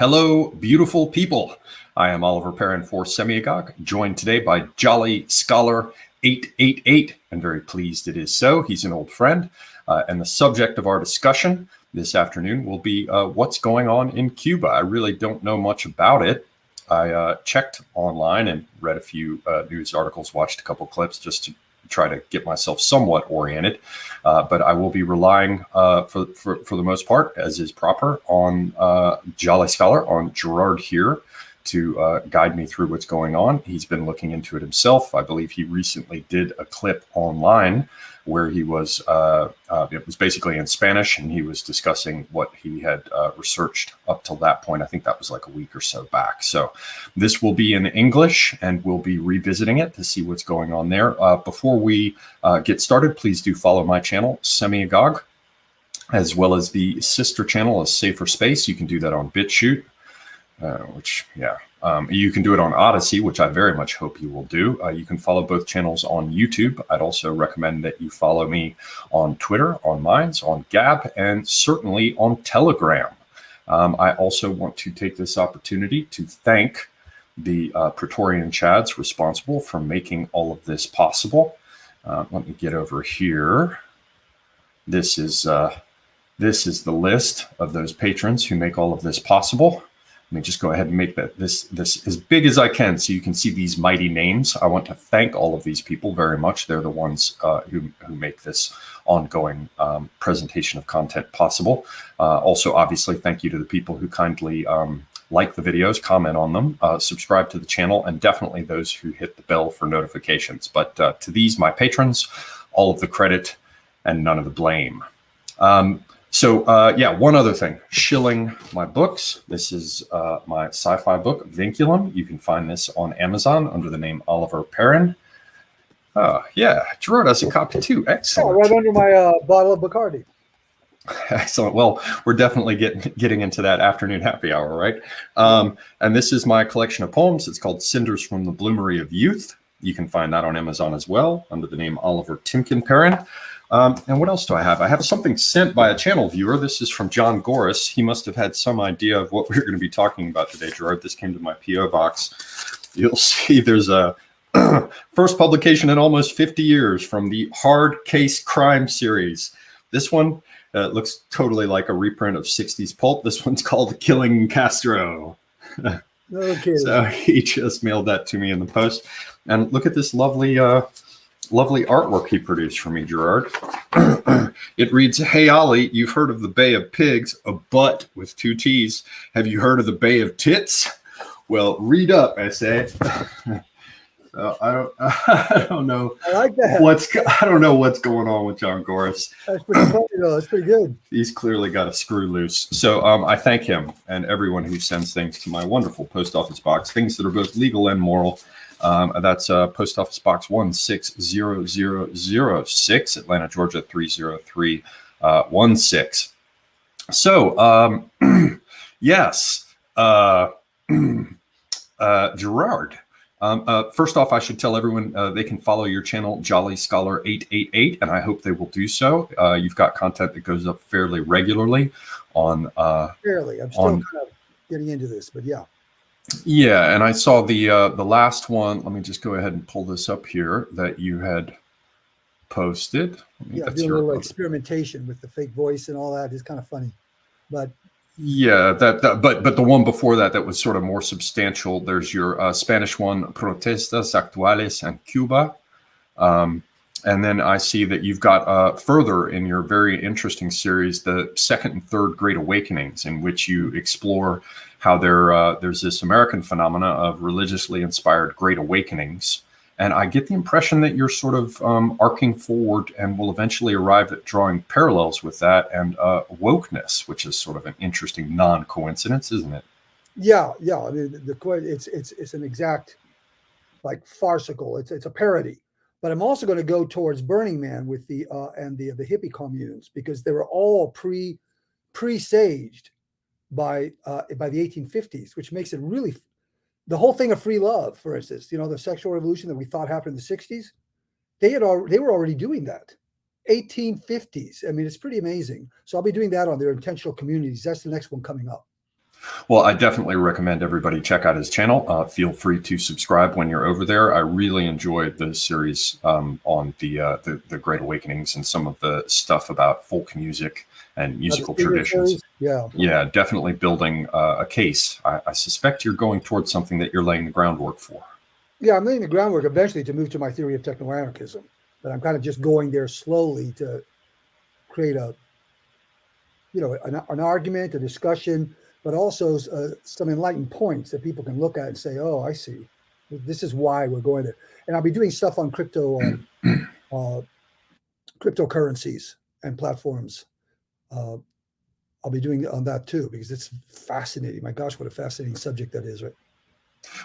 Hello, beautiful people. I am Oliver Perrin for Semiagog, joined today by JollyScholar888, and very pleased it is so. He's an old friend, and the subject of our discussion this afternoon will be what's going on in Cuba. I really don't know much about it. I checked online and read a few news articles, watched a couple clips just to try to get myself somewhat oriented, but I will be relying for the most part, as is proper, on Jolly Scholar, on Gerard here, to guide me through what's going on. He's been looking into it himself. I believe he recently did a clip online where he was, it was basically in Spanish, and he was discussing what he had researched up till that point. I think that was like a week or so back. So this will be in English, and we'll be revisiting it to see what's going on there. Before we get started, please do follow my channel, Semiagog, as well as the sister channel, A Safer Space. You can do that on BitChute, you can do it on Odyssey, which I very much hope you will do. You can follow both channels on YouTube. I'd also recommend that you follow me on Twitter, on Minds, on Gab, and certainly on Telegram. I also want to take this opportunity to thank the Praetorian Chads responsible for making all of this possible. Let me get over here. This is the list of those patrons who make all of this possible. Let me just go ahead and make this as big as I can so you can see these mighty names. I want to thank all of these people very much. They're the ones who make this ongoing presentation of content possible. Also, obviously, thank you to the people who kindly like the videos, comment on them, subscribe to the channel, and definitely those who hit the bell for notifications. But to these, my patrons, all of the credit and none of the blame. One other thing, shilling my books. This is my sci-fi book, Vinculum. You can find this on Amazon under the name Oliver Perrin. Gerard has a copy too. Excellent. Oh, right under my bottle of Bacardi. Excellent. Well, we're definitely getting into that afternoon happy hour, right? And this is my collection of poems. It's called Cinders from the Bloomery of Youth. You can find that on Amazon as well under the name Oliver Timken Perrin. And what else do I have? I have something sent by a channel viewer. This is from John Goris. He must have had some idea of what we were going to be talking about today, Gerard. This came to my P.O. box. You'll see there's a first publication in almost 50 years from the Hard Case Crime series. This one looks totally like a reprint of 60s Pulp. This one's called Killing Castro. Okay. So he just mailed that to me in the post. And look at this lovely artwork he produced for me, Gerard. It reads, "Hey, Ollie, you've heard of the Bay of Pigs, a butt with 2 T's. Have you heard of the Bay of Tits? Well, read up, I say." I don't know. I like that. I don't know what's going on with John Goris. That's pretty funny, though. That's pretty good. He's clearly got a screw loose. So I thank him and everyone who sends things to my wonderful post office box, things that are both legal and moral. That's Post Office Box 16006, Atlanta, Georgia 30316. So, yes, Gerard. First off, I should tell everyone they can follow your channel, JollyScholar888, and I hope they will do so. You've got content that goes up fairly regularly on. Fairly, I'm still kind of getting into this, but yeah. Yeah, and I saw the last one. Let me just go ahead and pull this up here that you had posted. Yeah, doing a little experimentation with the fake voice and all that is kind of funny, but yeah, but the one before that was sort of more substantial. There's your Spanish one, Protestas Actuales en Cuba, and then I see that you've got further in your very interesting series, the second and third Great Awakenings, in which you explore how there's this American phenomena of religiously inspired Great Awakenings. And I get the impression that you're sort of arcing forward and will eventually arrive at drawing parallels with that and wokeness, which is sort of an interesting non-coincidence, isn't it? Yeah. I mean, it's an exact, like, farcical. It's a parody. But I'm also going to go towards Burning Man with the hippie communes, because they were all presaged by the 1850s, which makes it really the whole thing of free love, for instance. The sexual revolution that we thought happened in the 60s. They were already doing that. 1850s. I mean, it's pretty amazing. So I'll be doing that on their intentional communities. That's the next one coming up. Well, I definitely recommend everybody check out his channel. Feel free to subscribe when you're over there. I really enjoyed the series on the Great Awakenings and some of the stuff about folk music and musical traditions. Yeah, yeah, definitely building a case. I suspect you're going towards something that you're laying the groundwork for. Yeah, I'm laying the groundwork eventually to move to my theory of techno-anarchism, but I'm kind of just going there slowly to create a, an argument, a discussion, but also some enlightened points that people can look at and say, "Oh, I see. This is why we're going there." And I'll be doing stuff on cryptocurrencies and platforms. I'll be doing on that too because it's fascinating. My gosh, what a fascinating subject that is, right?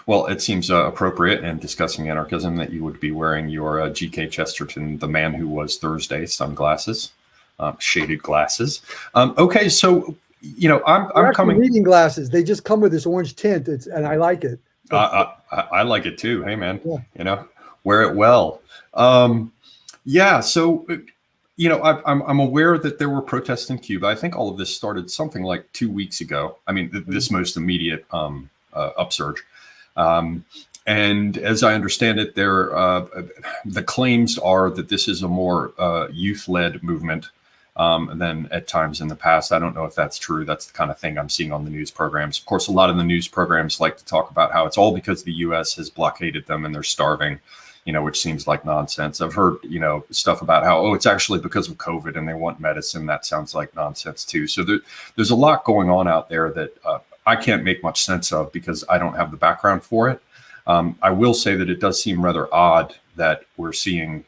Well, it seems appropriate in discussing anarchism that you would be wearing your G.K. Chesterton, the man who was Thursday, sunglasses, shaded glasses. Okay, so I'm coming. Reading glasses. They just come with this orange tint, and I like it. I like it too. Hey, man, yeah. Wear it well. Yeah, so. I'm aware that there were protests in Cuba. I think all of this started something like 2 weeks ago. I mean, this most immediate upsurge. And as I understand it, the claims are that this is a more youth-led movement than at times in the past. I don't know if that's true. That's the kind of thing I'm seeing on the news programs. Of course, a lot of the news programs like to talk about how it's all because the U.S. has blockaded them and they're starving. Which seems like nonsense. I've heard, stuff about how, it's actually because of COVID and they want medicine. That sounds like nonsense too. So there's a lot going on out there that I can't make much sense of because I don't have the background for it. I will say that it does seem rather odd that we're seeing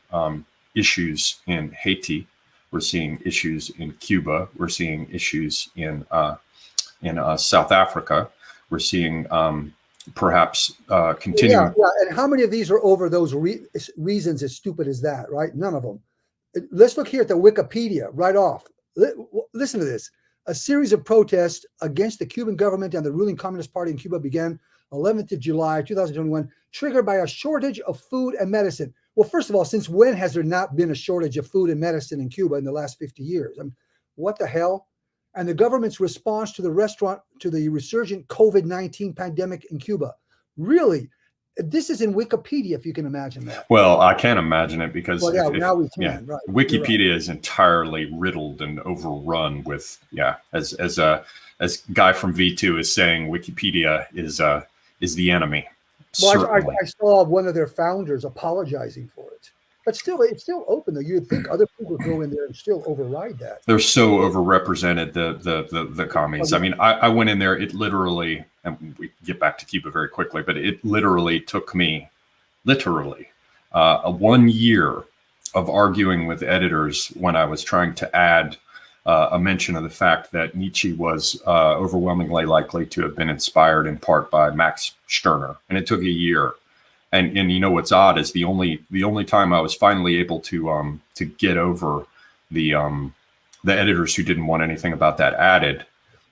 issues in Haiti. We're seeing issues in Cuba. We're seeing issues in South Africa. We're seeing perhaps continuing. Yeah, and how many of these are over those reasons as stupid as that, right? None of them. Let's look here at the Wikipedia right off. Listen to this. A series of protests against the Cuban government and the ruling Communist Party in Cuba began 11th of July, 2021, triggered by a shortage of food and medicine. Well, first of all, since when has there not been a shortage of food and medicine in Cuba in the last 50 years? I mean, what the hell? And the government's response to the resurgent COVID-19 pandemic in Cuba. Really, this is in Wikipedia, if you can imagine that. Well, I can't imagine it because now we can. Right. Wikipedia is entirely riddled and overrun with as Guy from V2 is saying, Wikipedia is the enemy. Well, I saw one of their founders apologizing for it. But still, it's still open though. You'd think other people would go in there and still override that. They're so overrepresented, the commies. I mean, I went in there, it literally, and we get back to Cuba very quickly, but it literally took me, a 1 year of arguing with editors when I was trying to add a mention of the fact that Nietzsche was overwhelmingly likely to have been inspired in part by Max Stirner. And it took a year. And what's odd is the only time I was finally able to get over the editors who didn't want anything about that added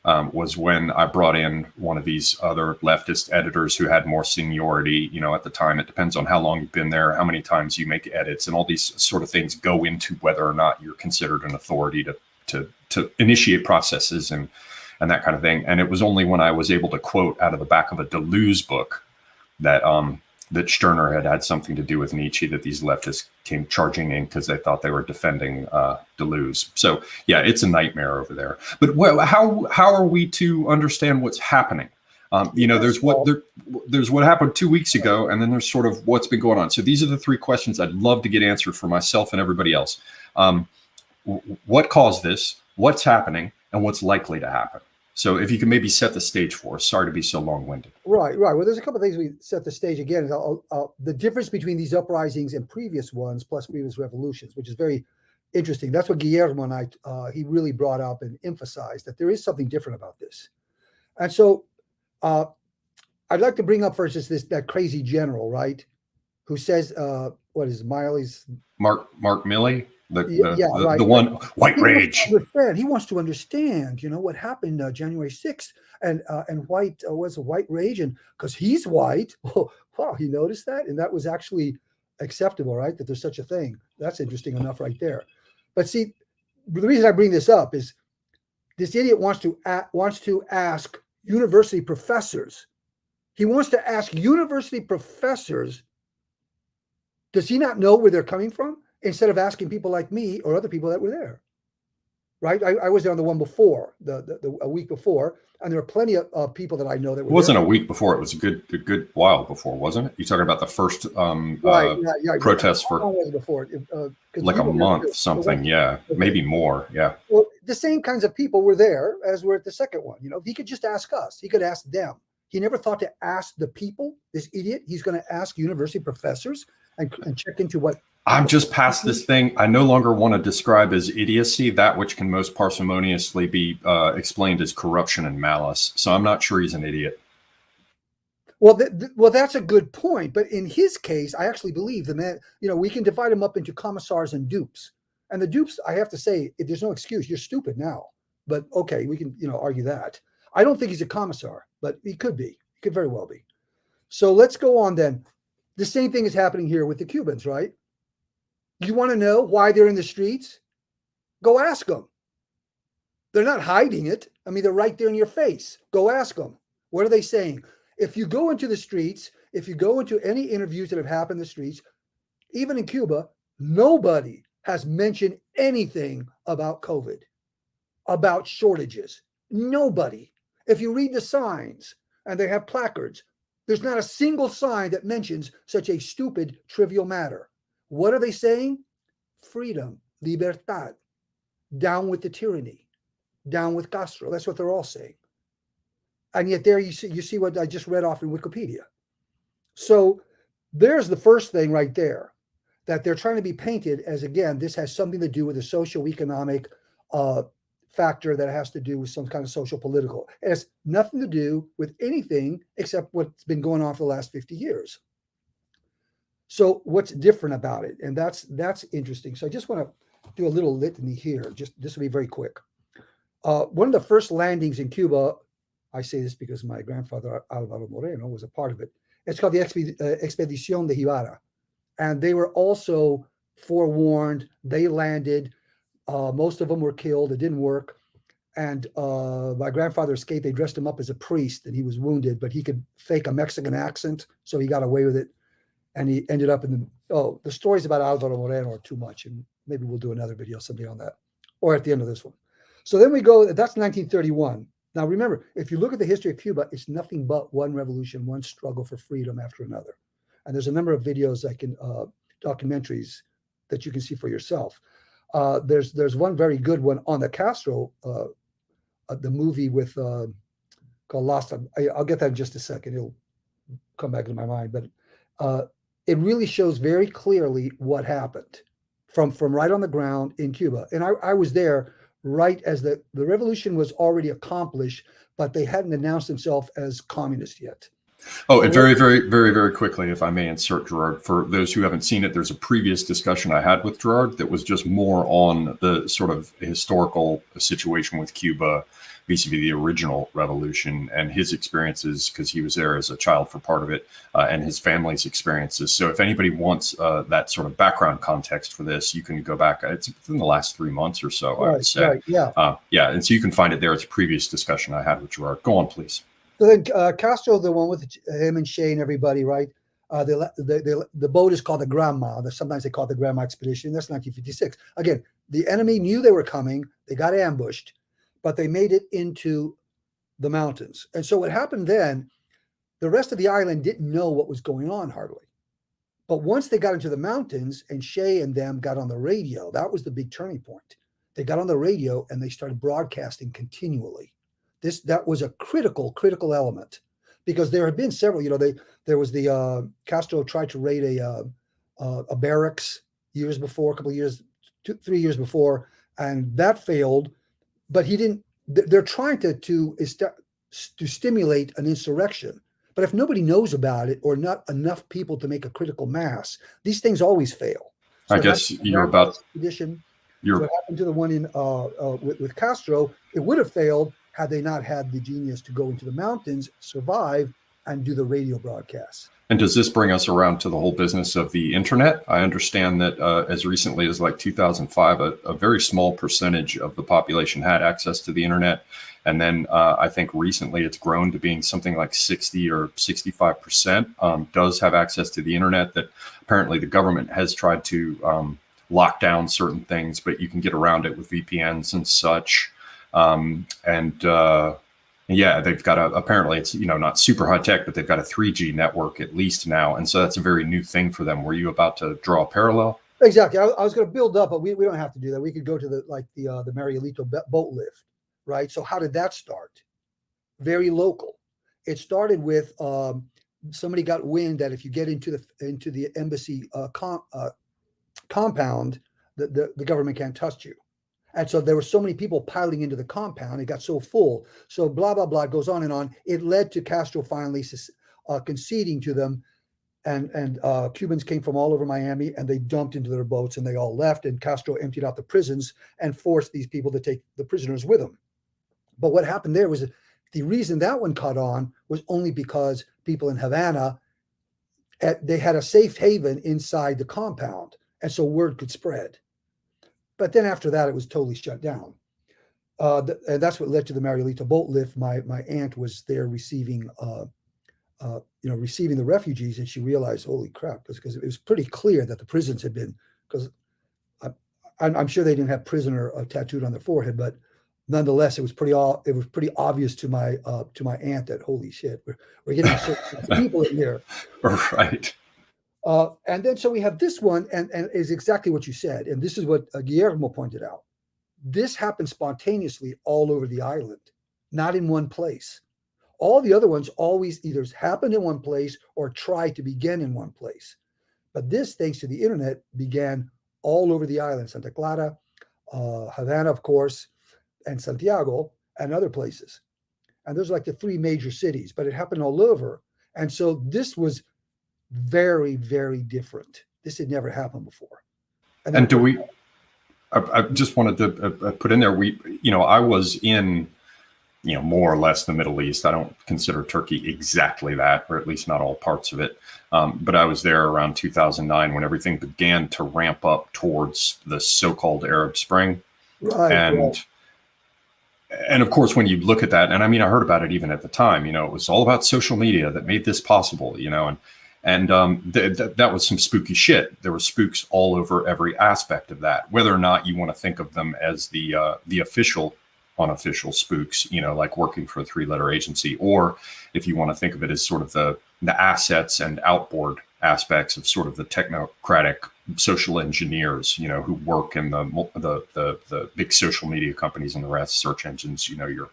was when I brought in one of these other leftist editors who had more seniority. At the time, it depends on how long you've been there, how many times you make edits, and all these sort of things go into whether or not you're considered an authority to initiate processes and that kind of thing. And it was only when I was able to quote out of the back of a Deleuze book that Stirner had something to do with Nietzsche, that these leftists came charging in because they thought they were defending Deleuze. So yeah, it's a nightmare over there. But how are we to understand what's happening? There's what happened 2 weeks ago, and then there's sort of what's been going on. So these are the three questions I'd love to get answered for myself and everybody else. What caused this? What's happening? And what's likely to happen? So if you can maybe set the stage for us. Sorry to be so long-winded. Right. Well, there's a couple of things we set the stage again. The difference between these uprisings and previous ones, plus previous revolutions, which is very interesting. That's what Guillermo and he really brought up and emphasized, that there is something different about this. And so I'd like to bring up first just that crazy general, right, who says, what is Miley's? Mark Milley? Right. The one, white rage. He wants to understand, what happened January 6th and white was a white rage, and because he's white. Oh, wow, he noticed that, and that was actually acceptable, right? That there's such a thing. That's interesting enough right there. But see, the reason I bring this up is this idiot wants to ask university professors. He wants to ask university professors, does he not know where they're coming from? Instead of asking people like me or other people that were there. Right? I was there on the one before, a week before, and there were plenty of people that I know that were. It wasn't there. a week before; it was a good while before, wasn't it? You're talking about the first protest for before, like a month, something. Yeah, maybe more. Yeah. Well, the same kinds of people were there as were at the second one. You know, he could just ask us. He could ask them. He never thought to ask the people. This idiot. He's going to ask university professors and check into what. I'm just past this thing. I no longer want to describe as idiocy that which can most parsimoniously be explained as corruption and malice. So I'm not sure he's an idiot. Well, well, that's a good point. But in his case, I actually believe the man, you know, we can divide him up into commissars and dupes. And the dupes, I have to say, there's no excuse. You're stupid now. But okay, we can, you know, argue that. I don't think he's a commissar, but he could be. He could very well be. So let's go on then. The same thing is happening here with the Cubans, right? You want to know why they're in the streets? Go ask them. They're not hiding it. I mean, they're right there in your face. Go ask them. What are they saying? If you go into the streets, if you go into any interviews that have happened in the streets, even in Cuba, nobody has mentioned anything about COVID, about shortages. Nobody. If you read the signs and they have placards, there's not a single sign that mentions such a stupid, trivial matter. What are they saying? Freedom, libertad, down with the tyranny, down with Castro. That's what they're all saying. And yet there you see what I just read off in Wikipedia. So there's the first thing right there, that they're trying to be painted as, again, this has something to do with a socioeconomic factor that has to do with some kind of social political. It has nothing to do with anything except what's been going on for the last 50 years. So what's different about it? And that's interesting. So I just want to do a little litany here. Just this will be very quick. One of the first landings in Cuba, I say this because my grandfather Alvaro Moreno was a part of it. It's called the Expedición de Jibara, and they were also forewarned. They landed. Most of them were killed. It didn't work. And my grandfather escaped. They dressed him up as a priest, and he was wounded, but he could fake a Mexican accent, so he got away with it. And he ended up in the stories about Alvaro Moreno are too much, and maybe we'll do another video someday on that, or at the end of this one. So then we go, that's 1931. Now remember, if you look at the history of Cuba, it's nothing but one revolution, one struggle for freedom after another. And there's a number of videos documentaries that you can see for yourself. There's one very good one on the Castro, the movie with called Lost. I'll get that in just a second. It'll come back to my mind, but it really shows very clearly what happened from right on the ground in Cuba. And I was there right as the revolution was already accomplished, but they hadn't announced themselves as communist yet. Oh, and very, very, very, very quickly, if I may insert, Gerard, for those who haven't seen it, there's a previous discussion I had with Gerard that was just more on the sort of historical situation with Cuba vis-a-vis the original revolution and his experiences, because he was there as a child for part of it, and his family's experiences. So if anybody wants that sort of background context for this, you can go back. It's within the last 3 months or so, I would say. Right, yeah. Yeah, and so you can find it there. It's a previous discussion I had with Gerard. Go on, please. So then Castro, the one with him and Shea and everybody, right? The boat is called the Granma. Sometimes they call it the Granma Expedition. That's 1956. Again, the enemy knew they were coming. They got ambushed, but they made it into the mountains. And so what happened then, the rest of the island didn't know what was going on hardly. But once they got into the mountains and Shea and them got on the radio, that was the big turning point. They got on the radio and they started broadcasting continually. That was a critical element, because there had been several. You know, there was the Castro tried to raid a barracks years before, 3 years before, and that failed. But he didn't. They're trying to stimulate an insurrection. But if nobody knows about it, or not enough people to make a critical mass, these things always fail. So I guess you're about. What happened to the one in with Castro? It would have failed had they not had the genius to go into the mountains, survive, and do the radio broadcasts. And does this bring us around to the whole business of the internet? I understand that as recently as like 2005, a very small percentage of the population had access to the internet. And then I think recently it's grown to being something like 60 or 65% does have access to the internet. That apparently the government has tried to lock down certain things, but you can get around it with VPNs and such. Yeah, they've got apparently it's, not super high tech, but they've got a 3G network at least now. And so that's a very new thing for them. Were you about to draw a parallel? Exactly. I was going to build up, but we don't have to do that. We could go to the Marielito boat lift, right? So how did that start? Very local. It started with somebody got wind that if you get into the embassy compound, the government can't touch you. And so there were so many people piling into the compound, it got so full. So blah, blah, blah, it goes on and on. It led to Castro finally conceding to them. And Cubans came from all over Miami and they dumped into their boats and they all left. And Castro emptied out the prisons and forced these people to take the prisoners with them. But what happened there was the reason that one caught on was only because people in Havana, they had a safe haven inside the compound. And so word could spread. But then after that, it was totally shut down. And that's what led to the Marielito boat lift. My aunt was there receiving the refugees, and she realized, holy crap, because it was pretty clear that the prisons had been, because I'm sure they didn't have prisoner tattooed on their forehead, but nonetheless, it was pretty obvious to my aunt that holy shit, we're getting certain people in here. Right. And then so we have this one, and is exactly what you said, and this is what Guillermo pointed out. This happened spontaneously all over the island, not in one place. All the other ones always either happened in one place or tried to begin in one place. But this, thanks to the internet, began all over the island, Santa Clara, Havana, of course, and Santiago, and other places. And those are like the three major cities, but it happened all over. And so this was very, very different. This had never happened before. And do we, I just wanted to put in there, I was in, more or less the Middle East. I don't consider Turkey exactly that, or at least not all parts of it. But I was there around 2009 when everything began to ramp up towards the so-called Arab Spring. Right. And of course, when you look at that, and I mean, I heard about it even at the time, it was all about social media that made this possible, and that was some spooky shit. There were spooks all over every aspect of that, whether or not you want to think of them as the official, unofficial spooks, like working for a 3-letter agency, or if you want to think of it as sort of the assets and outboard aspects of sort of the technocratic social engineers, who work in the big social media companies and the rest, search engines, your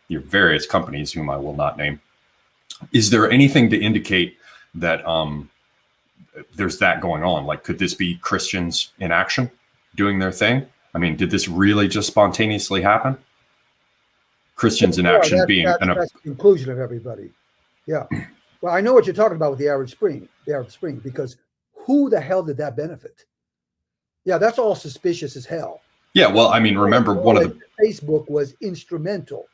various companies whom I will not name. Is there anything to indicate that there's that going on? Like, could this be Christians in action doing their thing? I mean, did this really just spontaneously happen? Christians in action being that's the conclusion of everybody. Yeah. Well, I know what you're talking about with the Arab Spring, because who the hell did that benefit? Yeah, that's all suspicious as hell. Yeah, well, I mean, remember one of the Facebook was instrumental,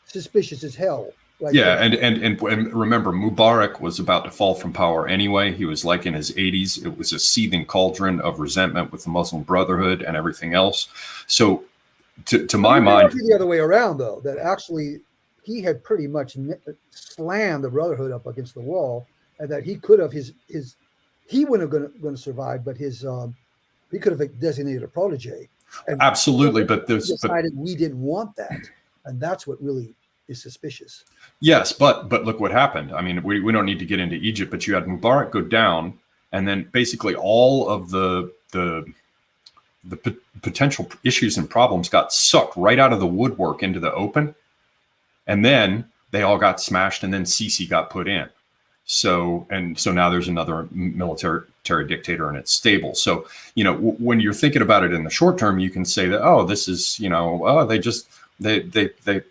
suspicious as hell. Like and remember, Mubarak was about to fall from power anyway. He was like in his 80s. It was a seething cauldron of resentment with the Muslim Brotherhood and everything else. So, to my mind, the other way around, though, that actually he had pretty much slammed the Brotherhood up against the wall, and that he could have he wouldn't have going to survive, but he could have designated a protege. And absolutely, but decided we didn't want that, and that's what really is suspicious. Yes, but look what happened. I mean, we don't need to get into Egypt, but you had Mubarak go down, and then basically all of the potential issues and problems got sucked right out of the woodwork into the open, and then they all got smashed, and then Sisi got put in. So now there's another military dictator, and it's stable. So when you're thinking about it in the short term, you can say that this is they.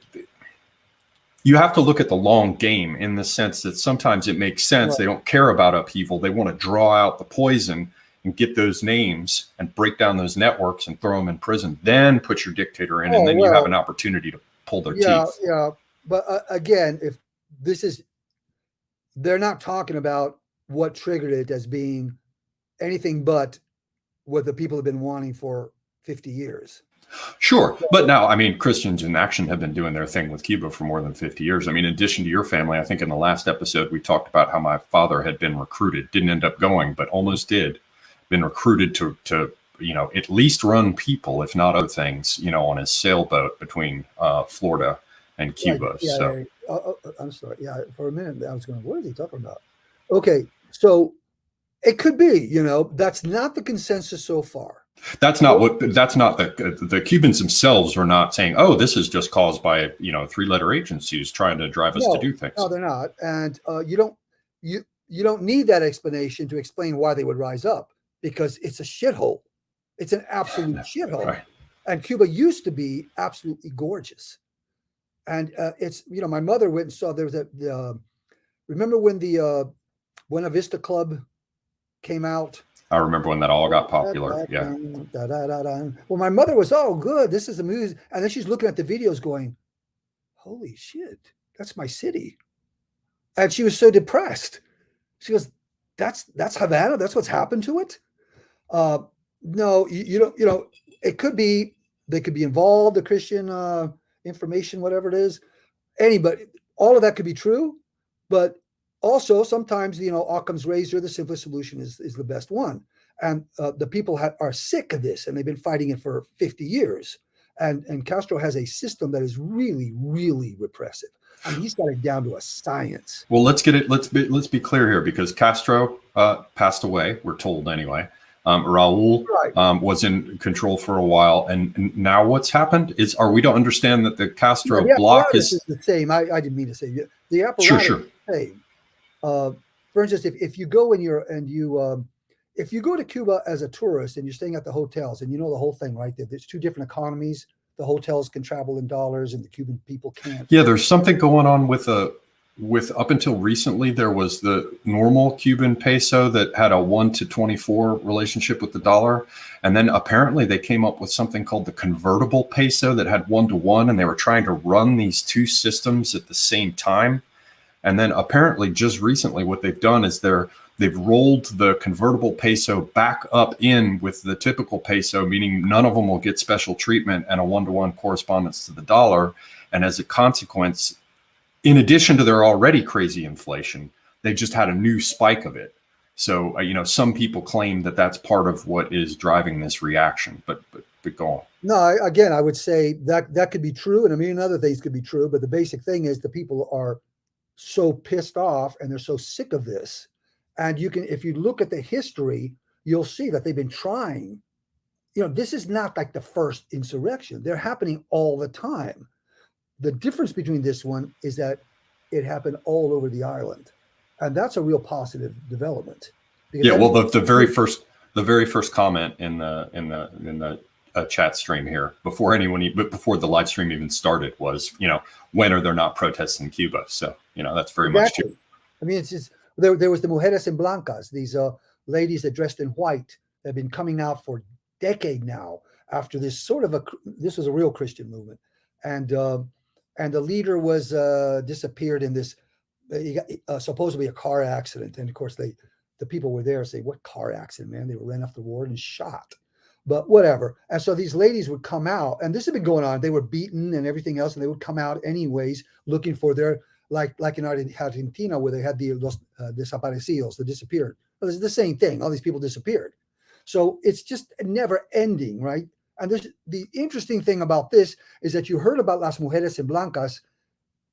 You have to look at the long game in the sense that sometimes it makes sense. Right. They don't care about upheaval. They want to draw out the poison and get those names and break down those networks and throw them in prison. Then put your dictator in, and then you have an opportunity to pull their teeth. Yeah, but again, if this is, they're not talking about what triggered it as being anything but what the people have been wanting for 50 years. Sure. But now, I mean, Christians in action have been doing their thing with Cuba for more than 50 years. I mean, in addition to your family, I think in the last episode, we talked about how my father had been recruited, didn't end up going, but almost did, been recruited to at least run people, if not other things, on his sailboat between Florida and Cuba. Right. Yeah, So I'm sorry. Yeah, for a minute I was going, what is he talking about? Okay, so it could be, that's not the consensus so far. that's not the Cubans themselves are not saying, oh, this is just caused by, three-letter agencies trying to drive us to do things. No, they're not. And you don't need that explanation to explain why they would rise up, because it's a shithole. It's an absolute shithole. Right. And Cuba used to be absolutely gorgeous. And it's, my mother went and saw, there was remember when the Buena Vista Club came out? I remember when that all got popular. Yeah. Well, my mother was, oh, good, this is the music. And then she's looking at the videos going, holy shit, that's my city. And she was so depressed. She goes, that's Havana? That's what's happened to it? No, you don't, it could be, they could be involved, the Christian information, whatever it is. Anybody, all of that could be true, but also sometimes, Occam's razor, the simplest solution is the best one. And the people are sick of this, and they've been fighting it for 50 years. And Castro has a system that is really, really repressive. I mean, he's got it down to a science. Well, let's be clear here, because Castro passed away, we're told anyway. Raul was in control for a while, and now what's happened is, we don't understand that the Castro bloc is the same. I didn't mean to say the apparatus sure. is the same. For instance, if you go if you go to Cuba as a tourist and you're staying at the hotels, and the whole thing, right? There's two different economies. The hotels can travel in dollars, and the Cuban people can't. Yeah, there's something going on with up until recently, there was the normal Cuban peso that had a 1-to-24 relationship with the dollar. And then apparently they came up with something called the convertible peso that had 1-to-1, and they were trying to run these two systems at the same time. And then apparently just recently what they've done is they've rolled the convertible peso back up in with the typical peso, meaning none of them will get special treatment and a 1-to-1 correspondence to the dollar. And as a consequence, in addition to their already crazy inflation, they just had a new spike of it. So, some people claim that that's part of what is driving this reaction, but go on. No, again, I would say that could be true. And a million other things could be true. But the basic thing is the people are so pissed off and they're so sick of this. And if you look at the history, you'll see that they've been trying. This is not like the first insurrection. They're happening all the time. The difference between this one is that it happened all over the island, and that's a real positive development. Yeah, well, the very first comment in the chat stream here before the live stream even started was, when are there not protests in Cuba? So that's very much true. I mean, it's just there was the mujeres en blancas, these ladies that dressed in white that have been coming out for a decade now after this this was a real Christian movement, and the leader was disappeared in this supposedly a car accident. And of course, the people were there say, what car accident, man? They were ran off the road and shot. But whatever. And so these ladies would come out, and this had been going on. They were beaten and everything else, and they would come out anyways, looking for their, like in Argentina, where they had the desaparecidos, the disappeared. Well, it's the same thing. All these people disappeared. So it's just never ending, right? And the interesting thing about this is that you heard about Las Mujeres en Blancas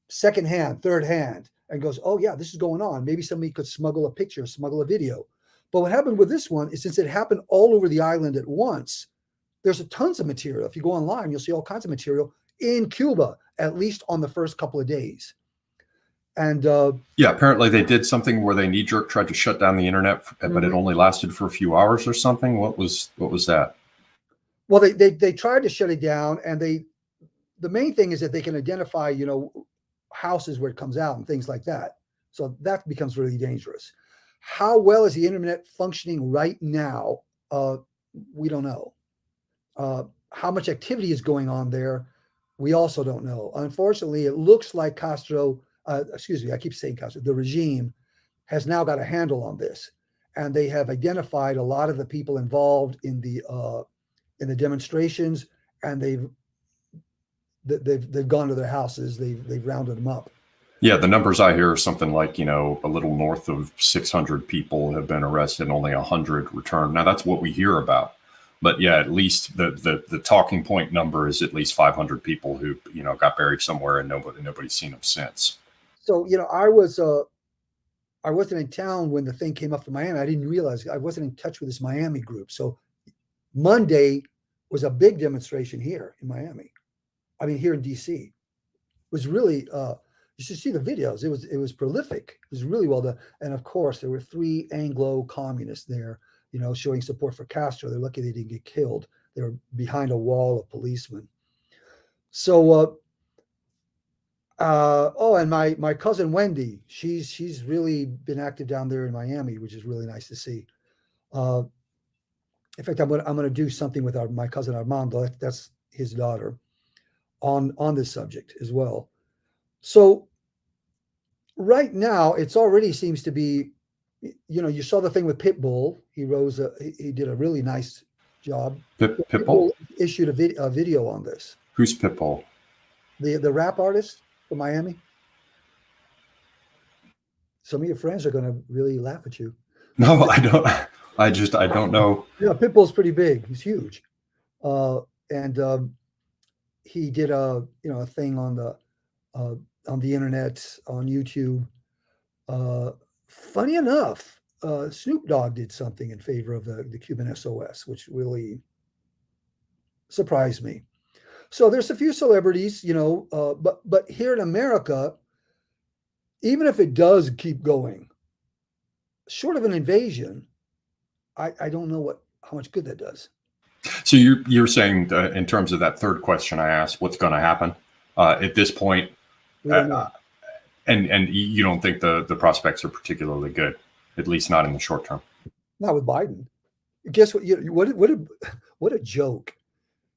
secondhand, third hand, and goes, oh yeah, this is going on. Maybe somebody could smuggle a picture, smuggle a video. But what happened with this one is, since it happened all over the island at once, there's tons of material. If you go online, you'll see all kinds of material in Cuba, at least on the first couple of days. And apparently they did something where they knee-jerk tried to shut down the internet, but it only lasted for a few hours or something. What was that? Well, they tried to shut it down, and the main thing is that they can identify, houses where it comes out and things like that. So that becomes really dangerous. How well is the internet functioning right now? We don't know. How much activity is going on there? We also don't know. Unfortunately, it looks like Castro, I keep saying Castro, the regime has now got a handle on this, and they have identified a lot of the people involved in the demonstrations, and they've gone to their houses. They've rounded them up. Yeah, the numbers I hear are something like, a little north of 600 people have been arrested and only 100 returned. Now, that's what we hear about. But yeah, at least the talking point number is at least 500 people who, got buried somewhere and nobody's seen them since. So, I wasn't in town when the thing came up to Miami. I didn't realize I wasn't in touch with this Miami group. So Monday was a big demonstration here in Miami. I mean, here in DC. It was really, you should see the videos. It was prolific. It was really well done. And of course, there were 3 Anglo communists there, showing support for Castro. They're lucky they didn't get killed. They were behind a wall of policemen. So, and my cousin Wendy, she's really been active down there in Miami, which is really nice to see. In fact, I'm gonna do something with my cousin Armando. That's his daughter, on this subject as well. So right now, it's already seems to be, you saw the thing with Pitbull. He did a really nice job. Pitbull issued a video on this. Who's Pitbull? The rap artist from Miami. Some of your friends are going to really laugh at you. No, I don't. I don't know. Yeah, Pitbull's pretty big. He's huge. And he did a thing on the internet, on YouTube. Funny enough, Snoop Dogg did something in favor of the Cuban SOS, which really surprised me. So there's a few celebrities, but here in America, even if it does keep going, short of an invasion, I don't know how much good that does. So you're saying in terms of that third question I asked, what's going to happen at this point, and you don't think the prospects are particularly good, at least not in the short term? Not with Biden. Guess what? What a joke.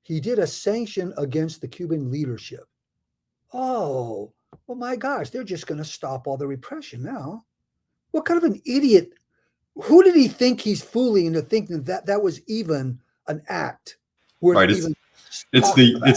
He did a sanction against the Cuban leadership. Oh, well, my gosh, they're just going to stop all the repression now. What kind of an idiot? Who did he think he's fooling into thinking that was even an act? Right. It's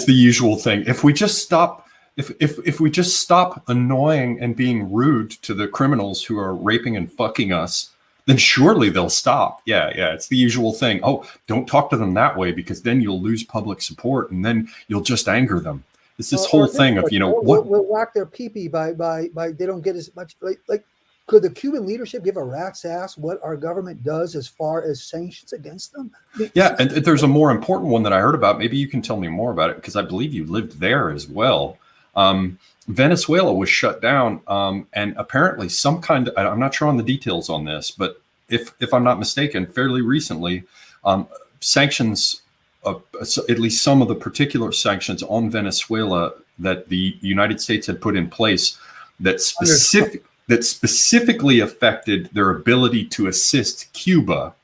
the usual thing. If we just stop, if we just stop annoying and being rude to the criminals who are raping and fucking us, then surely they'll stop. Yeah. It's the usual thing. Oh, don't talk to them that way, because then you'll lose public support and then you'll just anger them. It's this whole thing of, we'll whack their pee-pee by they don't get as much like. Could the Cuban leadership give a rat's ass what our government does as far as sanctions against them? Yeah, and there's a more important one that I heard about. Maybe you can tell me more about it, because I believe you lived there as well. Venezuela was shut down, and apparently I'm not sure on the details on this, but if I'm not mistaken, fairly recently, sanctions, at least some of the particular sanctions on Venezuela that the United States had put in place that specifically affected their ability to assist Cuba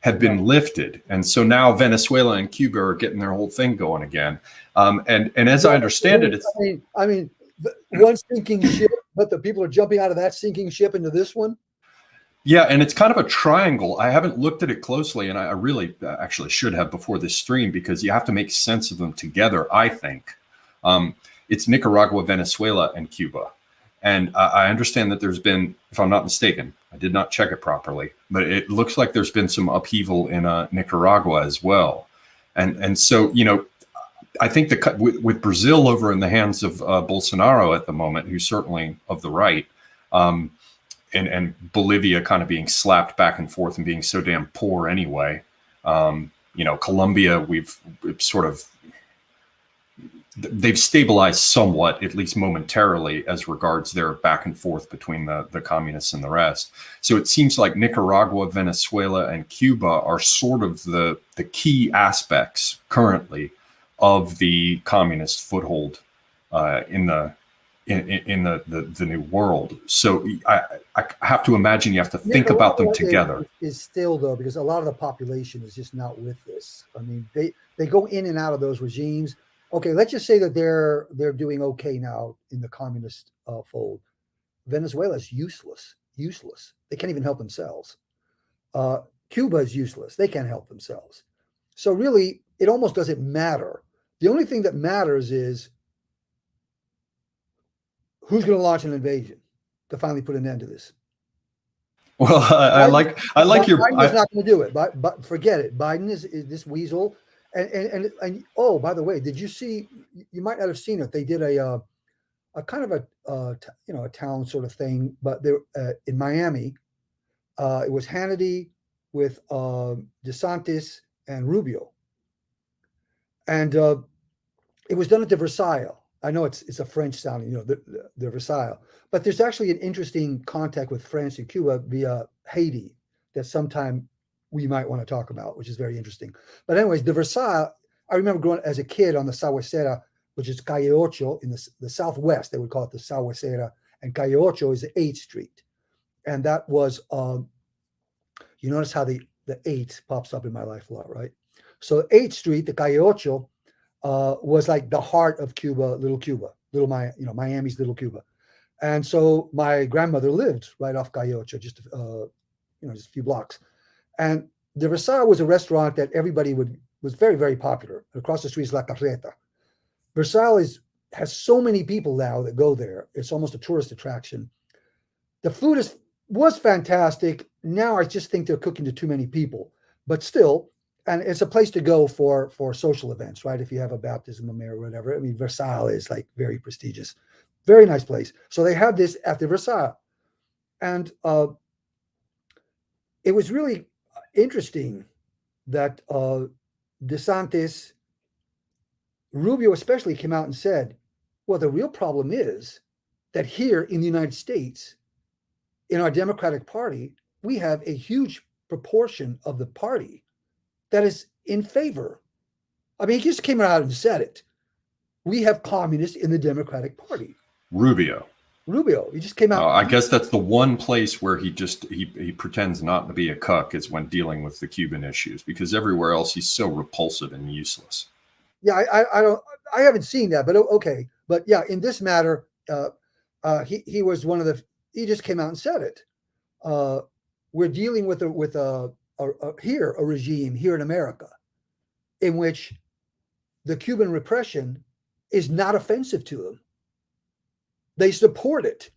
had been lifted. And so now Venezuela and Cuba are getting their whole thing going again. And as I understand it, it's... I mean, one sinking ship, but the people are jumping out of that sinking ship into this one. Yeah, and it's kind of a triangle. I haven't looked at it closely, and I really actually should have before this stream, because you have to make sense of them together, I think. It's Nicaragua, Venezuela, and Cuba. And I understand that there's been, if I'm not mistaken, I did not check it properly, but it looks like there's been some upheaval in Nicaragua as well. And so, I think with Brazil over in the hands of Bolsonaro at the moment, who's certainly of the right, and Bolivia kind of being slapped back and forth and being so damn poor anyway. Colombia, they've stabilized somewhat, at least momentarily, as regards their back and forth between the communists and the rest. So it seems like Nicaragua, Venezuela, and Cuba are sort of the key aspects currently of the communist foothold in the new world. So I have to imagine you have to think about them together. Is still, though, because a lot of the population is just not with this. I mean, they go in and out of those regimes. Okay, let's just say that they're doing okay now in the communist fold. Venezuela is useless. useless. They can't even help themselves. Cuba is useless. They can't help themselves. So really, it almost doesn't matter. The only thing that matters is who's going to launch an invasion to finally put an end to this. Well, I like your. Biden is not going to do it, but forget it. Biden is this weasel. And oh, by the way, did you see? You might not have seen it. They did a kind of a town sort of thing, but there in Miami, it was Hannity with DeSantis and Rubio, and it was done at the Versailles. I know it's a French sounding, the Versailles, but there's actually an interesting contact with France and Cuba via Haiti that sometime we might want to talk about, which is very interesting. But anyways, the Versailles, I remember growing as a kid on the Sauceda, which is Calle Ocho in the Southwest. They would call it the Sauceda, and Calle Ocho is the 8th Street. And that was, you notice how the 8 pops up in my life a lot, right? So 8th Street, the Calle Ocho, was like the heart of Cuba, Miami's little Cuba. And so my grandmother lived right off Calle Ocho, just a few blocks. And the Versailles was a restaurant that everybody was very, very popular. Across the street is La Carreta. Versailles has so many people now that go there. It's almost a tourist attraction. The food was fantastic. Now I just think they're cooking to too many people, but still. And it's a place to go for social events, right? If you have a baptism of Mary or whatever. I mean, Versailles is like very prestigious, very nice place. So they had this at the Versailles, and it was really interesting that DeSantis, Rubio especially, came out and said, well, the real problem is that here in the United States, in our Democratic Party, we have a huge proportion of the party that is in favor. I mean, he just came out and said it. We have communists in the Democratic Party. Rubio. He just came out. I guess that's the one place where he pretends not to be a cuck is when dealing with the Cuban issues, because everywhere else he's so repulsive and useless. Yeah, I haven't seen that, but okay. But yeah, in this matter, he was one of the. He just came out and said it. We're dealing with a regime here in America in which the Cuban repression is not offensive to them. They support it.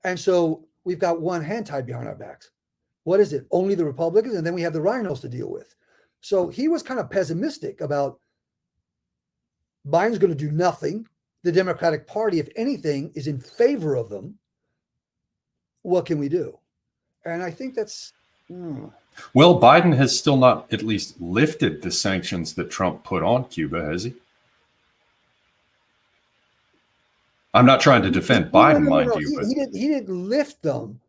And so we've got one hand tied behind our backs. What is it? Only the Republicans, and then we have the rhinos to deal with. So he was kind of pessimistic about Biden's going to do nothing. The Democratic Party, if anything, is in favor of them. What can we do? And I think that's... Well, Biden has still not at least lifted the sanctions that Trump put on Cuba, has he? I'm not trying to defend Biden, mind you. But... He didn't lift them.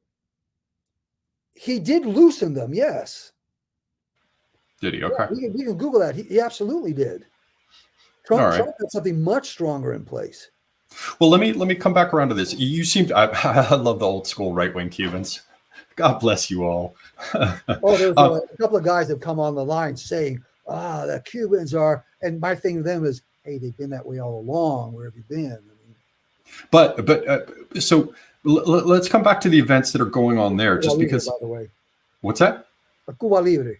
He did loosen them, yes. Did he? Okay. Yeah, we can Google that. He absolutely did. Trump had something much stronger in place. Well, let me come back around to this. You seem to, I love the old school right-wing Cubans. God bless you all. There's a couple of guys that come on the line saying, the Cubans are, and my thing to them is, hey, they've been that way all along. Where have you been? So let's come back to the events that are going on there. Cuba just Libre, because. By the way. What's that? Cuba Libre.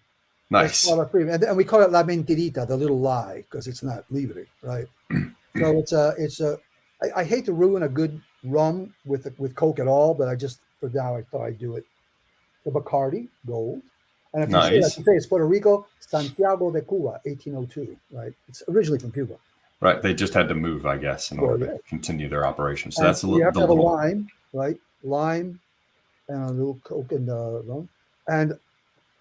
Nice. And we call it la mentirita, the little lie, because it's not libre, right? So I hate to ruin a good rum with Coke at all, but for now I thought I'd do it. The Bacardi Gold. And if you say it's Puerto Rico, Santiago de Cuba, 1802, right? It's originally from Cuba. Right. They just had to move, I guess, in order to continue their operations. So that's you have to have a lime, right? Lime and a little Coke and rum. And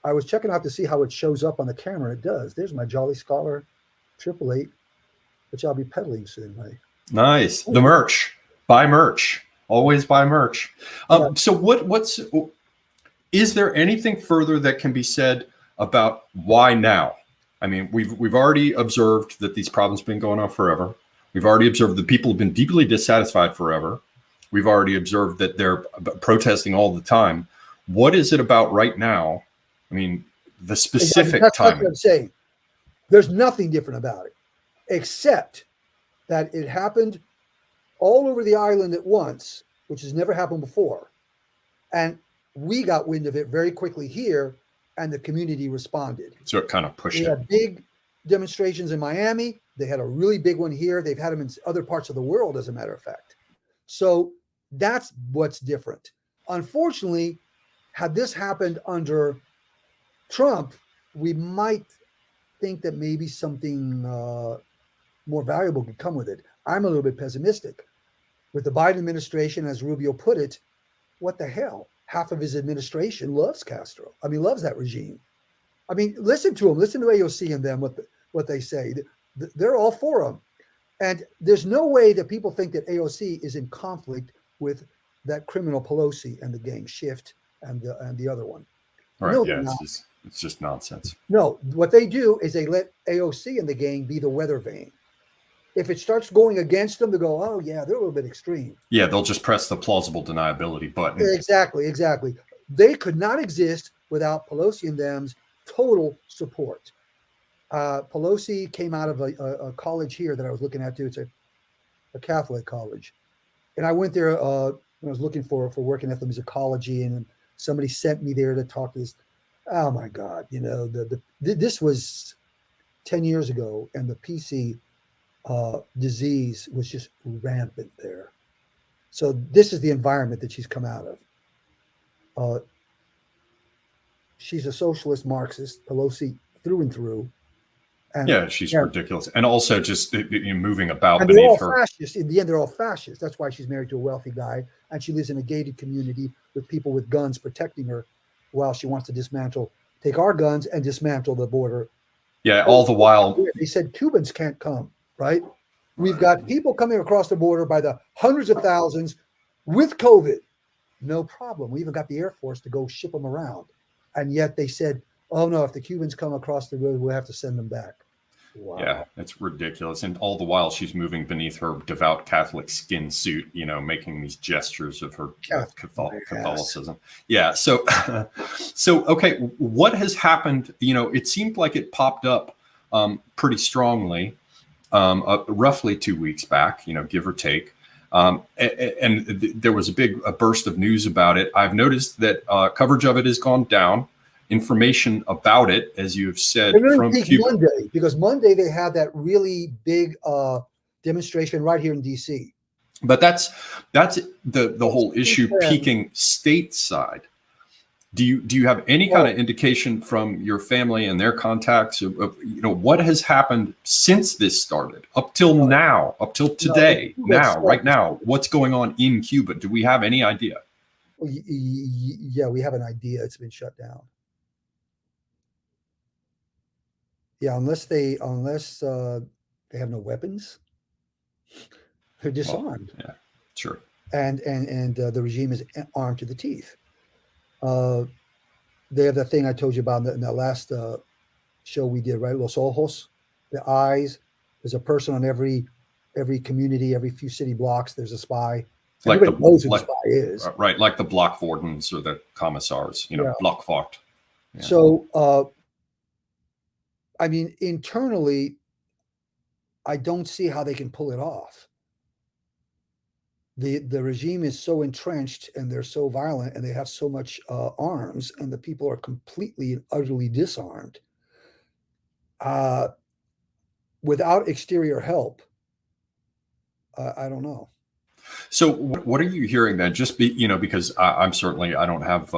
I was checking out to see how it shows up on the camera. It does. There's my Jolly Scholar 888, which I'll be peddling soon, right? Nice. The merch. Buy merch. Always buy merch. So is there anything further that can be said about why now? I mean, we've already observed that these problems have been going on forever. We've already observed that people have been deeply dissatisfied forever. We've already observed that they're protesting all the time. What is it about right now? I mean, the specific that's timing. what I'm saying. There's nothing different about it, except that it happened all over the island at once, which has never happened before. And we got wind of it very quickly here, and the community responded. So it kind of pushed We it. had big demonstrations in Miami. They had a really big one here. They've had them in other parts of the world, as a matter of fact. So that's what's different. Unfortunately, had this happened under Trump, we might think that maybe something more valuable could come with it. I'm a little bit pessimistic. With the Biden administration, as Rubio put it, what the hell? Half of his administration loves Castro. I mean, loves that regime. I mean, listen to them. Listen to AOC and them, what they say. They're all for him. And there's no way that people think that AOC is in conflict with that criminal Pelosi and the gang Shift and the other one. Right. No, Yeah. It's just nonsense. No, what they do is they let AOC and the gang be the weather vane. If it starts going against them, they go, oh, yeah, they're a little bit extreme. Yeah, they'll just press the plausible deniability button. Exactly. They could not exist without Pelosi and them's total support. Pelosi came out of a college here that I was looking at too. It's a Catholic college. And I went there when I was looking for work in ethnomusicology, and somebody sent me there to talk to this. Oh my God, this was 10 years ago, and the PC disease was just rampant there. So this is the environment that she's come out of. She's a socialist Marxist, Pelosi through and through. And, yeah, she's ridiculous. And also just moving about and beneath they're all her. Fascists. In the end, they're all fascists. That's why she's married to a wealthy guy, and she lives in a gated community with people with guns protecting her while she wants to take our guns and dismantle the border. Yeah, all the while. They said Cubans can't come, right? We've got people coming across the border by the hundreds of thousands with COVID. No problem. We even got the Air Force to go ship them around. And yet they said, oh, no, if the Cubans come across the road, we'll have to send them back. Wow. Yeah, it's ridiculous. And all the while she's moving beneath her devout Catholic skin suit, making these gestures of her Catholicism. Yeah. So, okay, what has happened? It seemed like it popped up pretty strongly roughly 2 weeks back, give or take. And there was a burst of news about it. I've noticed that coverage of it has gone down. Information about it, as you have said, from Cuba. Monday, because Monday they had that really big demonstration right here in DC. But that's the whole issue peaking stateside. Do you have any kind of indication from your family and their contacts of what has happened since this started up till now, up till today, right now, what's going on in Cuba? Do we have any idea? Well, yeah, we have an idea. It's been shut down. Yeah, unless they have no weapons, they're disarmed. Well, yeah, sure. And the regime is armed to the teeth. They have that thing I told you about in that last show we did, right? Los ojos, the eyes. There's a person on every community, every few city blocks. There's a spy. Like everybody knows who the spy is, right? Like the block wardens or the commissars, Blockfort. Yeah. So. I mean, internally, I don't see how they can pull it off. The regime is so entrenched, and they're so violent, and they have so much arms, and the people are completely and utterly disarmed. Without exterior help, I don't know. So what are you hearing then? Just because I'm certainly, I don't have,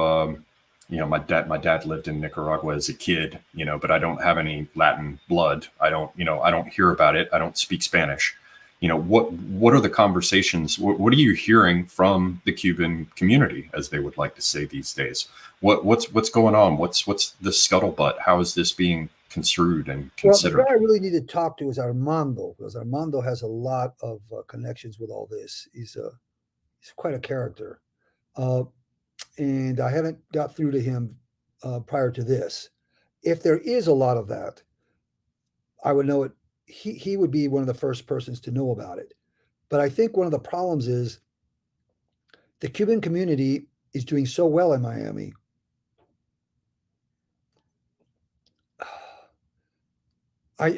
my dad lived in Nicaragua as a kid, but I don't have any Latin blood. I don't hear about it. I don't speak Spanish. What are the conversations? What are you hearing from the Cuban community, as they would like to say these days? What's going on? What's the scuttlebutt? How is this being construed and considered? Well, the guy I really need to talk to is Armando, because Armando has a lot of connections with all this. He's quite a character. And I haven't got through to him prior to this. If there is a lot of that, I would know it. He would be one of the first persons to know about it. But I think one of the problems is the Cuban community is doing so well in Miami.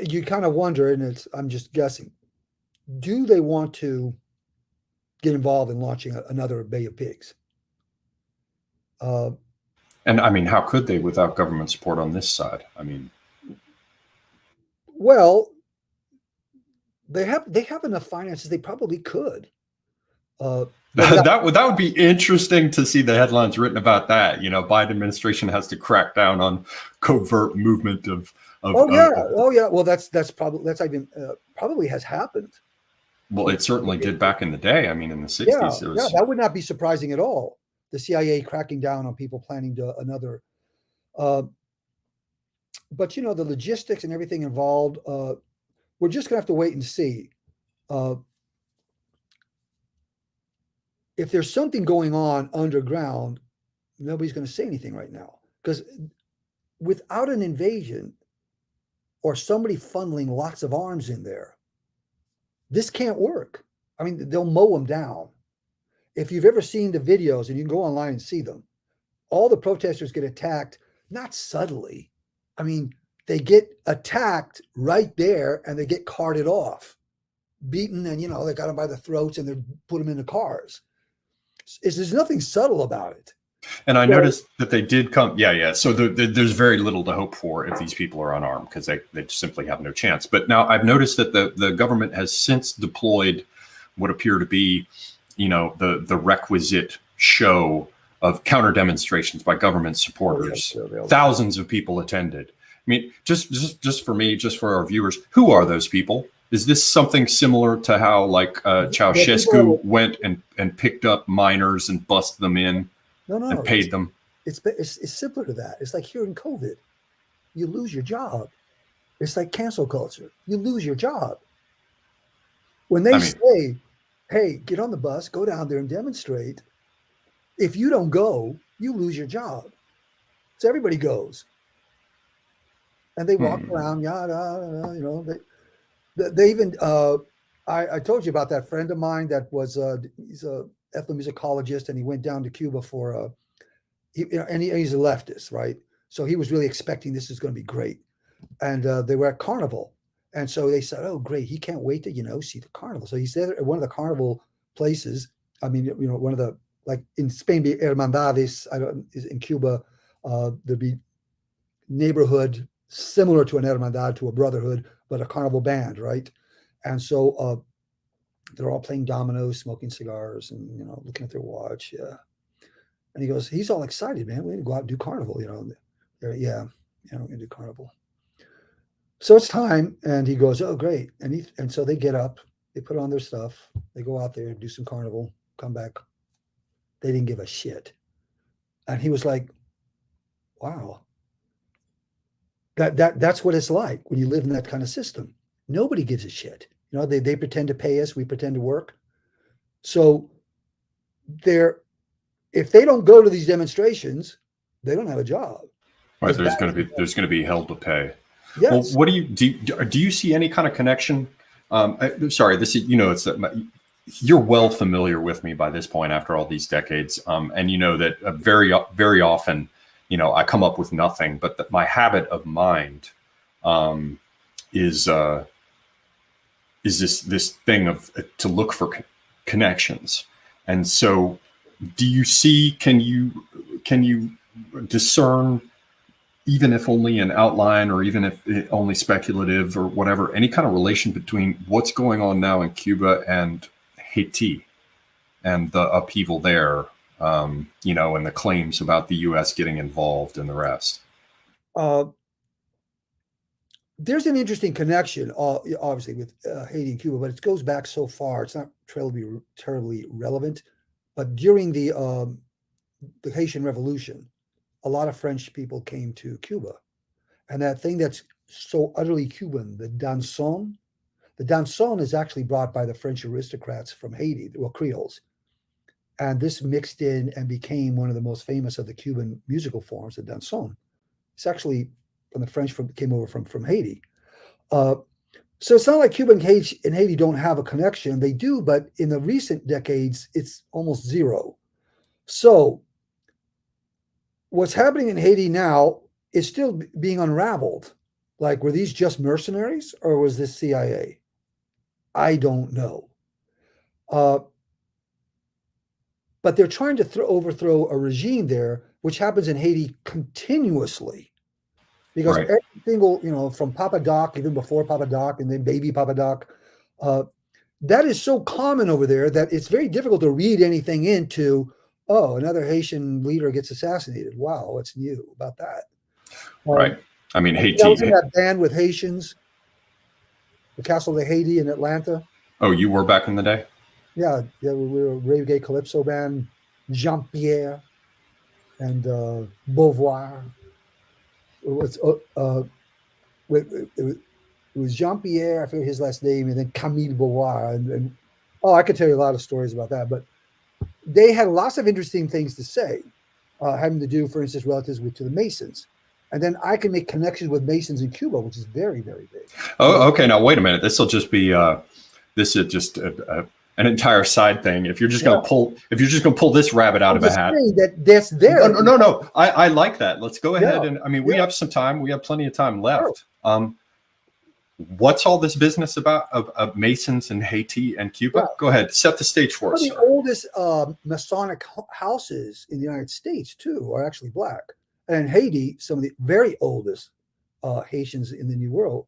You kind of wonder, and I'm just guessing, do they want to get involved in launching another Bay of Pigs? And I mean, how could they without government support on this side? I mean, well, they have enough finances. They probably could. But without, that would be interesting to see the headlines written about that. You know, Biden administration has to crack down on covert movement of. Oh yeah. Well, that's even probably has happened. Well, it certainly did back in the day. I mean, in the 60s, yeah, that would not be surprising at all. The CIA cracking down on people planning to another. But you know, the logistics and everything involved. We're just gonna have to wait and see. If there's something going on underground, nobody's going to say anything right now, because without an invasion or somebody funneling lots of arms in there, this can't work. I mean, they'll mow them down. If you've ever seen the videos, and you can go online and see them, all the protesters get attacked, not subtly. I mean, they get attacked right there and they get carted off, beaten, and, you know, they got them by the throats and they put them in the cars. There's nothing subtle about it. And I noticed that they did come. Yeah. So there's very little to hope for if these people are unarmed, because they simply have no chance. But now I've noticed that the government has since deployed what appear to be, you know, the requisite show of counter demonstrations by government supporters. Thousands of people attended. I mean, just for me, just for our viewers, who are those people? Is this something similar to how, like, Ceausescu went and picked up miners and busted them in and paid them? It's simpler to that. It's like here in COVID, you lose your job. It's like cancel culture. You lose your job. When they say, hey, get on the bus, go down there and demonstrate, if you don't go, you lose your job. So everybody goes. And they walk around, yada, you know, they even, I told you about that friend of mine that was, he's a ethnomusicologist, and he went down to Cuba for, he's a leftist, right? So he was really expecting this is going to be great. And they were at Carnival. And so they said, oh, great. He can't wait to, you know, see the Carnival. So he's there at one of the Carnival places. I mean, you know, one of the, like in Spain, be Hermandades, in Cuba, there'd be neighborhood similar to an hermandad, to a brotherhood, but a carnival band, right? And so they're all playing dominoes, smoking cigars, and, you know, looking at their watch. Yeah. And he goes, he's all excited, man. We're going to go out and do carnival, you know. Yeah, we're going to do carnival. So it's time, and he goes, oh, great. And so they get up, they put on their stuff, they go out there, do some carnival, come back. They didn't give a shit. And he was like, wow. That's what it's like when you live in that kind of system. Nobody gives a shit. You know, they pretend to pay us, we pretend to work. So if they don't go to these demonstrations, they don't have a job. Right, there's going to be hell to pay. Yes. Well, what do you see any kind of connection? Sorry, this is, you know, it's you're well familiar with me by this point after all these decades, and you know that very often, you know, I come up with nothing, but my habit of mind is this thing of to look for connections. And so, do you see? Can you discern, even if only an outline, or even if only speculative or whatever, any kind of relation between what's going on now in Cuba and Haiti and the upheaval there? You know, and the claims about the U.S. getting involved and the rest. There's an interesting connection, obviously, with Haiti and Cuba, but it goes back so far. It's not terribly relevant. But during the Haitian Revolution, a lot of French people came to Cuba, and that thing that's so utterly Cuban, the danson is actually brought by the French aristocrats from Haiti, well, Creoles. And this mixed in and became one of the most famous of the Cuban musical forms, the danson. It's actually from the French came over from Haiti. So it's not like Cuba and Haiti don't have a connection. They do, but in the recent decades, it's almost zero. So what's happening in Haiti now is still being unraveled. Like, were these just mercenaries, or was this CIA? I don't know. but they're trying to overthrow a regime there, which happens in Haiti continuously. Because Right. every single, from Papa Doc, even before Papa Doc, and then baby Papa Doc, that is so common over there that it's very difficult to read anything into, oh, another Haitian leader gets assassinated. Wow, what's new about that? Right. I mean, I Haiti. was in that band with Haitians, the Castle de Haiti in Atlanta. Oh, you were back in the day? Yeah, we were a reggae calypso band, Jean-Pierre and Beauvoir. It was Jean-Pierre, I forget his last name, and then Camille Beauvoir. And I could tell you a lot of stories about that, but they had lots of interesting things to say, having to do, for instance, relatives to the Masons. And then I can make connections with Masons in Cuba, which is very, very big. Oh, okay. Now, wait a minute. This will just be, this is just an entire side thing. If you're just going to pull this rabbit out of a hat. That's there. No. I like that. Let's go ahead. And I mean, we have some time. We have plenty of time left. Sure. What's all this business about of Masons in Haiti and Cuba? Yeah. Go ahead. Set the stage for us. Some of the oldest Masonic houses in the United States, too, are actually Black. And in Haiti, some of the very oldest Haitians in the New World,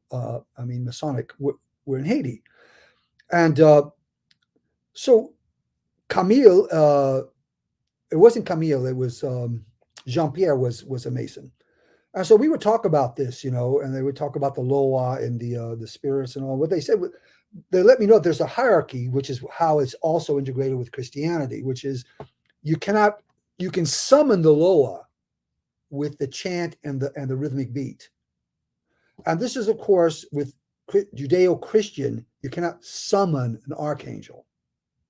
Masonic, were in Haiti. And so Camille, it wasn't Camille, it was Jean-Pierre was a Mason. And so we would talk about this, and they would talk about the Loa and the spirits and all. What they said, they let me know there's a hierarchy, which is how it's also integrated with Christianity, which is you can summon the Loa with the chant and the rhythmic beat. And this is, of course, with Judeo-Christian, you cannot summon an archangel.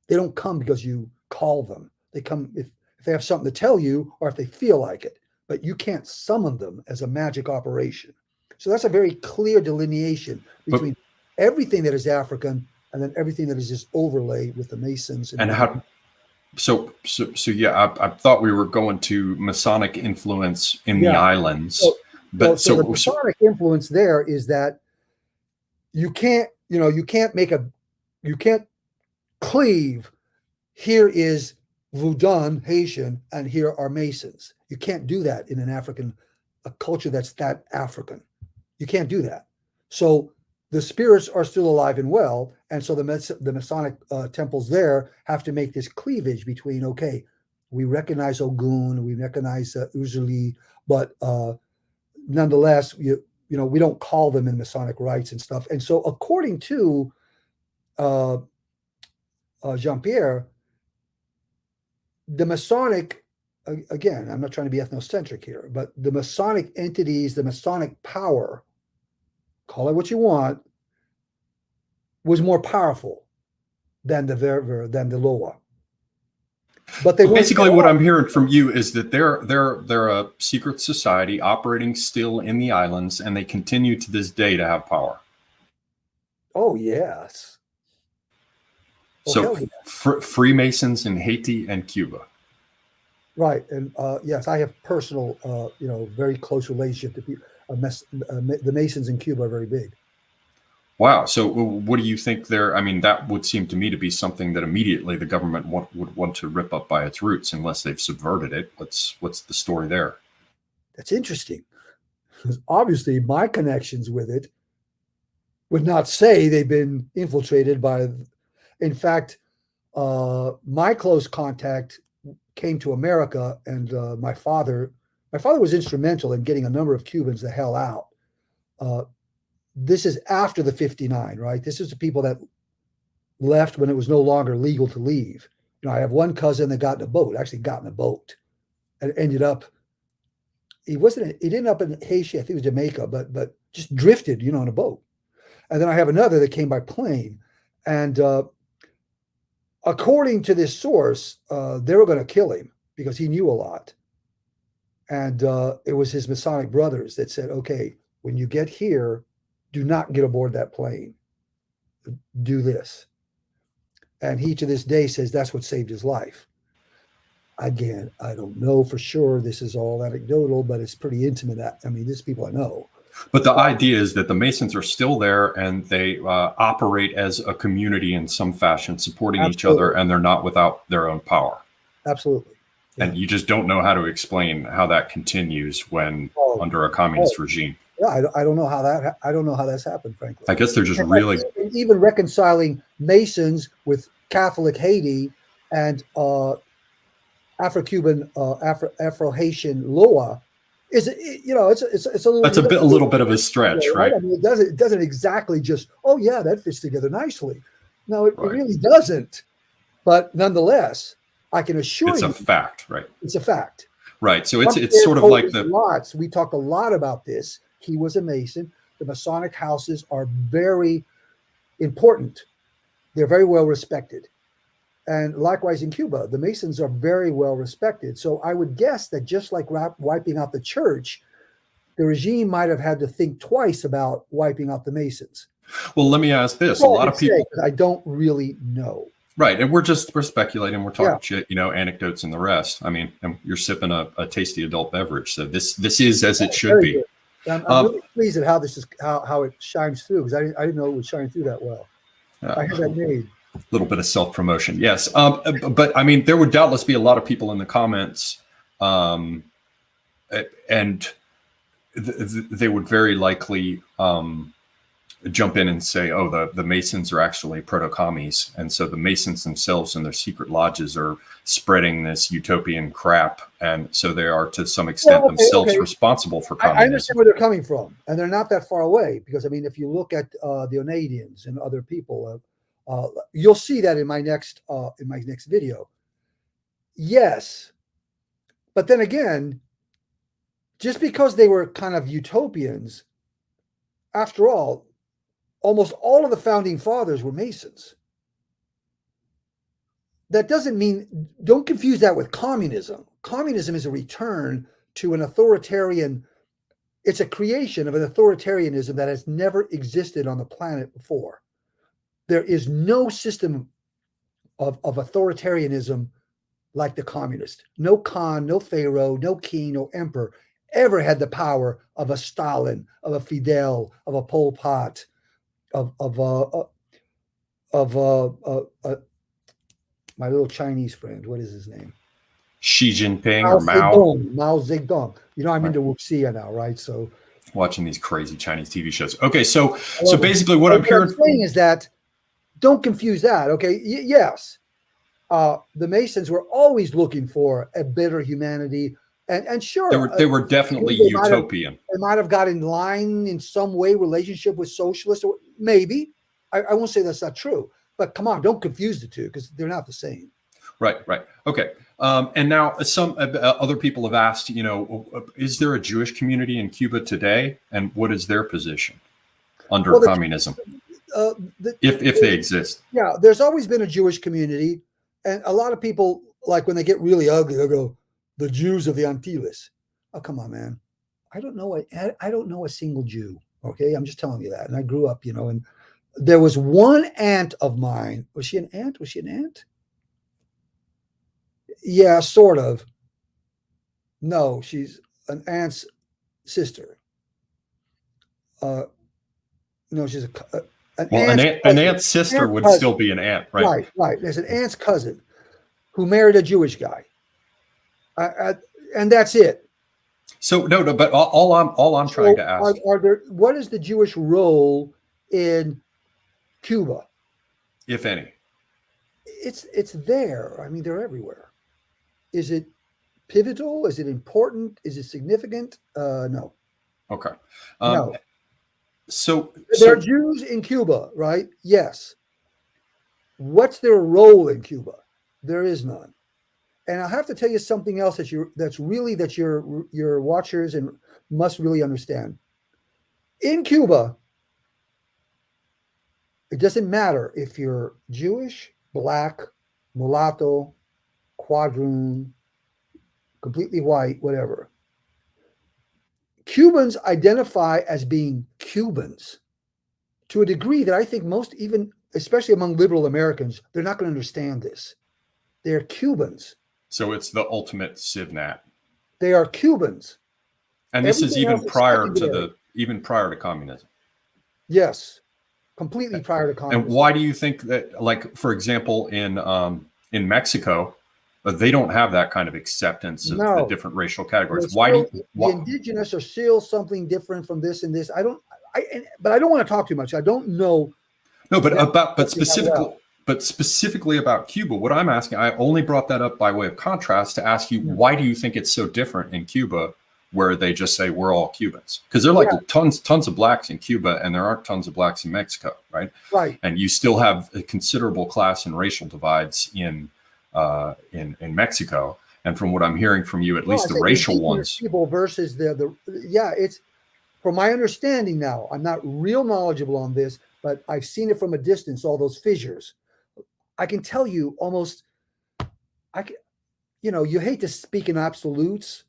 They don't come because you call them. They come if they have something to tell you or if they feel like it. But you can't summon them as a magic operation. So that's a very clear delineation between everything that is African and then everything that is just overlay with the Masons. And how? So yeah, I thought we were going to Masonic influence in the islands. So the Masonic influence there is that you can't cleave. Here is Voodoo Haitian and here are Masons. You can't do that in a culture that's that African. You can't do that. So the spirits are still alive and well, and so the Masonic temples there have to make this cleavage between, okay, we recognize Ogun, we recognize Uzuli, but nonetheless, we don't call them in Masonic rites and stuff. And so according to Jean-Pierre, the Masonic, again, I'm not trying to be ethnocentric here, but the Masonic entities, the Masonic power, call it what you want, was more powerful than the Loa. But they basically, what I'm hearing from you is that they're a secret society operating still in the islands, and they continue to this day to have power. Oh yes. So Freemasons in Haiti and Cuba. Right, and yes, I have personal, very close relationship to people. The Masons in Cuba are very big. Wow. So what do you think there? I mean, that would seem to me to be something that immediately the government would want to rip up by its roots unless they've subverted it. What's the story there? That's interesting. Because obviously my connections with it would not say they've been infiltrated by, in fact, my close contact came to America, and my father was instrumental in getting a number of Cubans the hell out. This is after the 59, right? This is the people that left when it was no longer legal to leave. I have one cousin that got in a boat, and ended up, he didn't end up in Haiti, I think it was Jamaica, but just drifted, on a boat. And then I have another that came by plane. And according to this source, they were going to kill him because he knew a lot. And it was his Masonic brothers that said, okay, when you get here, do not get aboard that plane. Do this. And he to this day says that's what saved his life. Again, I don't know for sure. This is all anecdotal, but it's pretty intimate. I mean, these people I know. But the idea is that the Masons are still there and they operate as a community in some fashion, supporting each other, and they're not without their own power. Absolutely. Yeah. And you just don't know how to explain how that continues when under a communist regime. Yeah, I don't know how that's happened, frankly. I guess they're just really even reconciling Masons with Catholic Haiti and Afro-Cuban, Afro-Haitian Loa is, it's a little. That's a little bit of a stretch, right? I mean, it doesn't exactly just, oh yeah, that fits together nicely. No, it really doesn't. But nonetheless, I can assure you, it's a fact, right? It's a fact, right? So it's sort of like we talk a lot about this. He was a Mason. The Masonic houses are very important. They're very well respected. And likewise in Cuba, the Masons are very well respected. So I would guess that just like wiping out the church, the regime might have had to think twice about wiping out the Masons. Well, let me ask this. A lot of people... I don't really know. Right. And we're speculating. We're talking shit, anecdotes and the rest. I mean, you're sipping a tasty adult beverage. So this is as it should be. I'm really pleased at how this is, how it shines through, because I didn't know it would shine through that well. I had that made. A little bit of self-promotion, yes. But I mean, there would doubtless be a lot of people in the comments, and they would very likely jump in and say, "Oh, the Masons are actually proto-commies, and so the Masons themselves and their secret lodges are spreading this utopian crap, and so they are to some extent themselves responsible for communism." I understand where they're coming from, and they're not that far away, because I mean, if you look at the Onadians and other people. You'll see that in my next video. Yes, but then again, just because they were kind of utopians, after all, almost all of the founding fathers were Masons. That doesn't mean, don't confuse that with communism. Communism is a return to an authoritarian. It's a creation of an authoritarianism that has never existed on the planet before. There is no system of authoritarianism like the communist. No Khan, no Pharaoh, no king, no emperor ever had the power of a Stalin, of a Fidel, of a Pol Pot, of my little Chinese friend. What is his name? Xi Jinping or Mao. Mao Zedong. I'm into Wuxia now, right? So watching these crazy Chinese TV shows. Okay, so basically what I'm saying is that. Don't confuse that, okay? Yes, the Masons were always looking for a better humanity, and sure, they were definitely utopian. They might have got in line in some way, relationship with socialists, or maybe. I won't say that's not true, but come on, don't confuse the two, because they're not the same. Right. Okay. And now some other people have asked, is there a Jewish community in Cuba today, and what is their position under communism? If they exist. Yeah, there's always been a Jewish community, and a lot of people, like when they get really ugly, they'll go, the Jews of the Antilles. Oh, come on, man. I don't know a single Jew. Okay, I'm just telling you that. And I grew up, and there was one aunt of mine. Was she an aunt? Yeah, sort of. No, she's an aunt's sister. No, she's an aunt's sister would still be an aunt, right? Right. There's an aunt's cousin who married a Jewish guy, and that's it. So no, but all I'm trying to ask: what is the Jewish role in Cuba, if any? It's there. I mean, they're everywhere. Is it pivotal? Is it important? Is it significant? No. Okay. No. So there are Jews in Cuba, right? Yes. What's their role in Cuba? There is none. And I have to tell you something else that your watchers and must really understand. In Cuba, it doesn't matter if you're Jewish, black, mulatto, quadroon, completely white, whatever. Cubans identify as being Cubans to a degree that I think most, even especially among liberal Americans, they're not going to understand this. They're Cubans. So it's the ultimate civnat. They are Cubans. And this is even prior to communism. Yes, completely prior to communism. And why do you think that, like, for example, in Mexico, they don't have that kind of acceptance of the different racial categories. The indigenous are still something different from this and this. But I don't want to talk too much. I don't know. No, but specifically about Cuba, what I'm asking, I only brought that up by way of contrast to ask you, why do you think it's so different in Cuba, where they just say we're all Cubans? Because there are like tons of blacks in Cuba, and there aren't tons of blacks in Mexico, right? Right. And you still have a considerable class and racial divides in Mexico. And from what I'm hearing from you, at least the racial ones. People versus it's, from my understanding now, I'm not real knowledgeable on this, but I've seen it from a distance, all those fissures. I can tell you almost, you hate to speak in absolutes.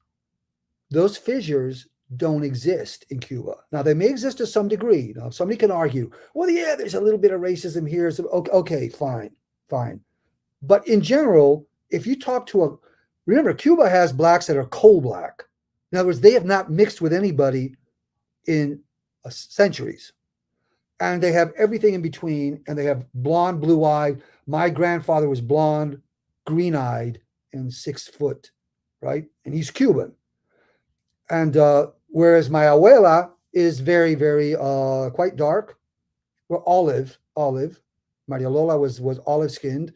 Those fissures don't exist in Cuba. Now, they may exist to some degree. Now, somebody can argue, well, yeah, there's a little bit of racism here. So, okay, fine. But in general, if you talk remember, Cuba has blacks that are coal black. In other words, they have not mixed with anybody in centuries. And they have everything in between, and they have blonde, blue-eyed. My grandfather was blonde, green-eyed, and 6 foot, right? And he's Cuban. And whereas my abuela is very, very quite dark, well, olive. Maria Lola was olive-skinned,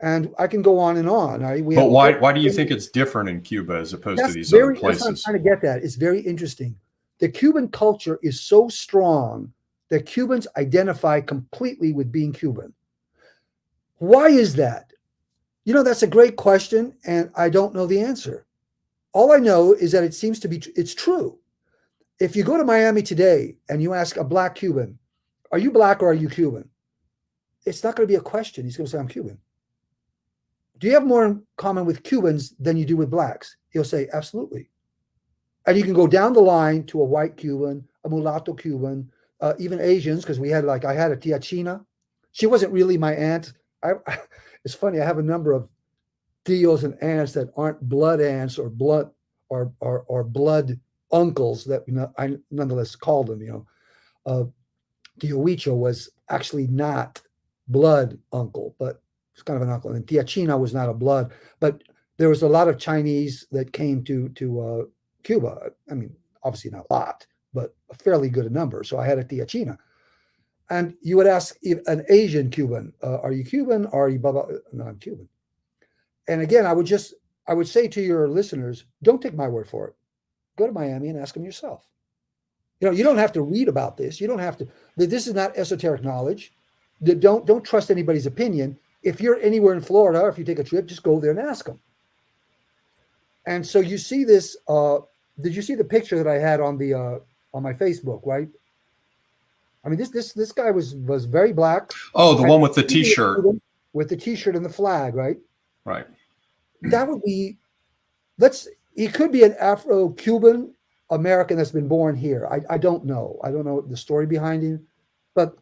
and I can go on and on. Right? But why do you think it's different in Cuba as opposed to these other places? That's what I'm trying to get at. It's very interesting. The Cuban culture is so strong that Cubans identify completely with being Cuban. Why is that? That's a great question, and I don't know the answer. All I know is that it seems to be, it's true. If you go to Miami today and you ask a black Cuban, are you black or are you Cuban? It's not going to be a question. He's going to say, I'm Cuban. Do you have more in common with Cubans than you do with blacks? He'll say, absolutely. And you can go down the line to a white Cuban, a mulatto Cuban, even Asians, because I had a tia China. She wasn't really my aunt. It's funny, I have a number of tios and aunts that aren't blood aunts or blood blood uncles that I nonetheless called them. Tio Huicho was actually not blood uncle, but it's kind of an uncle. And tia China was not a blood, but there was a lot of Chinese that came to Cuba. I mean, obviously not a lot, but a fairly good number. So I had a tia China. And you would ask an Asian Cuban, are you Cuban? Or are you blah, blah? No, I'm Cuban. And again, I would say to your listeners, don't take my word for it. Go to Miami and ask them yourself. You don't have to read about this. You don't have to. This is not esoteric knowledge. Don't trust anybody's opinion. If you're anywhere in Florida, or if you take a trip, just go there and ask them. And so you see this. Did you see the picture that I had on my Facebook? Right. I mean, this guy was very black. Oh, the one with the T-shirt. With the T-shirt and the flag, right? Right. That would be. He could be an Afro-Cuban American that's been born here. I don't know. I don't know the story behind him, but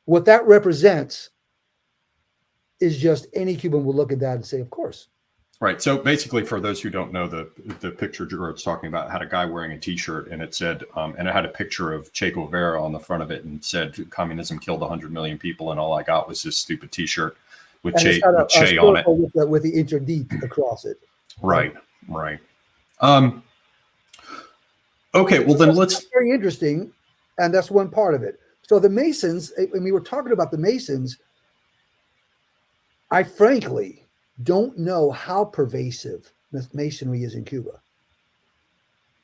what that represents is just any Cuban will look at that and say, of course. Right. So basically, for those who don't know, the picture Gerard's talking about had a guy wearing a T-shirt, and it said, and it had a picture of Che Guevara on the front of it, and said, "Communism killed 100 million people, and all I got was this stupid T-shirt with Che on it, with the interdit across it." Right. Okay. Well, then that's very interesting, and that's one part of it. So the Masons, when we were talking about the Masons, I frankly don't know how pervasive Masonry is in Cuba.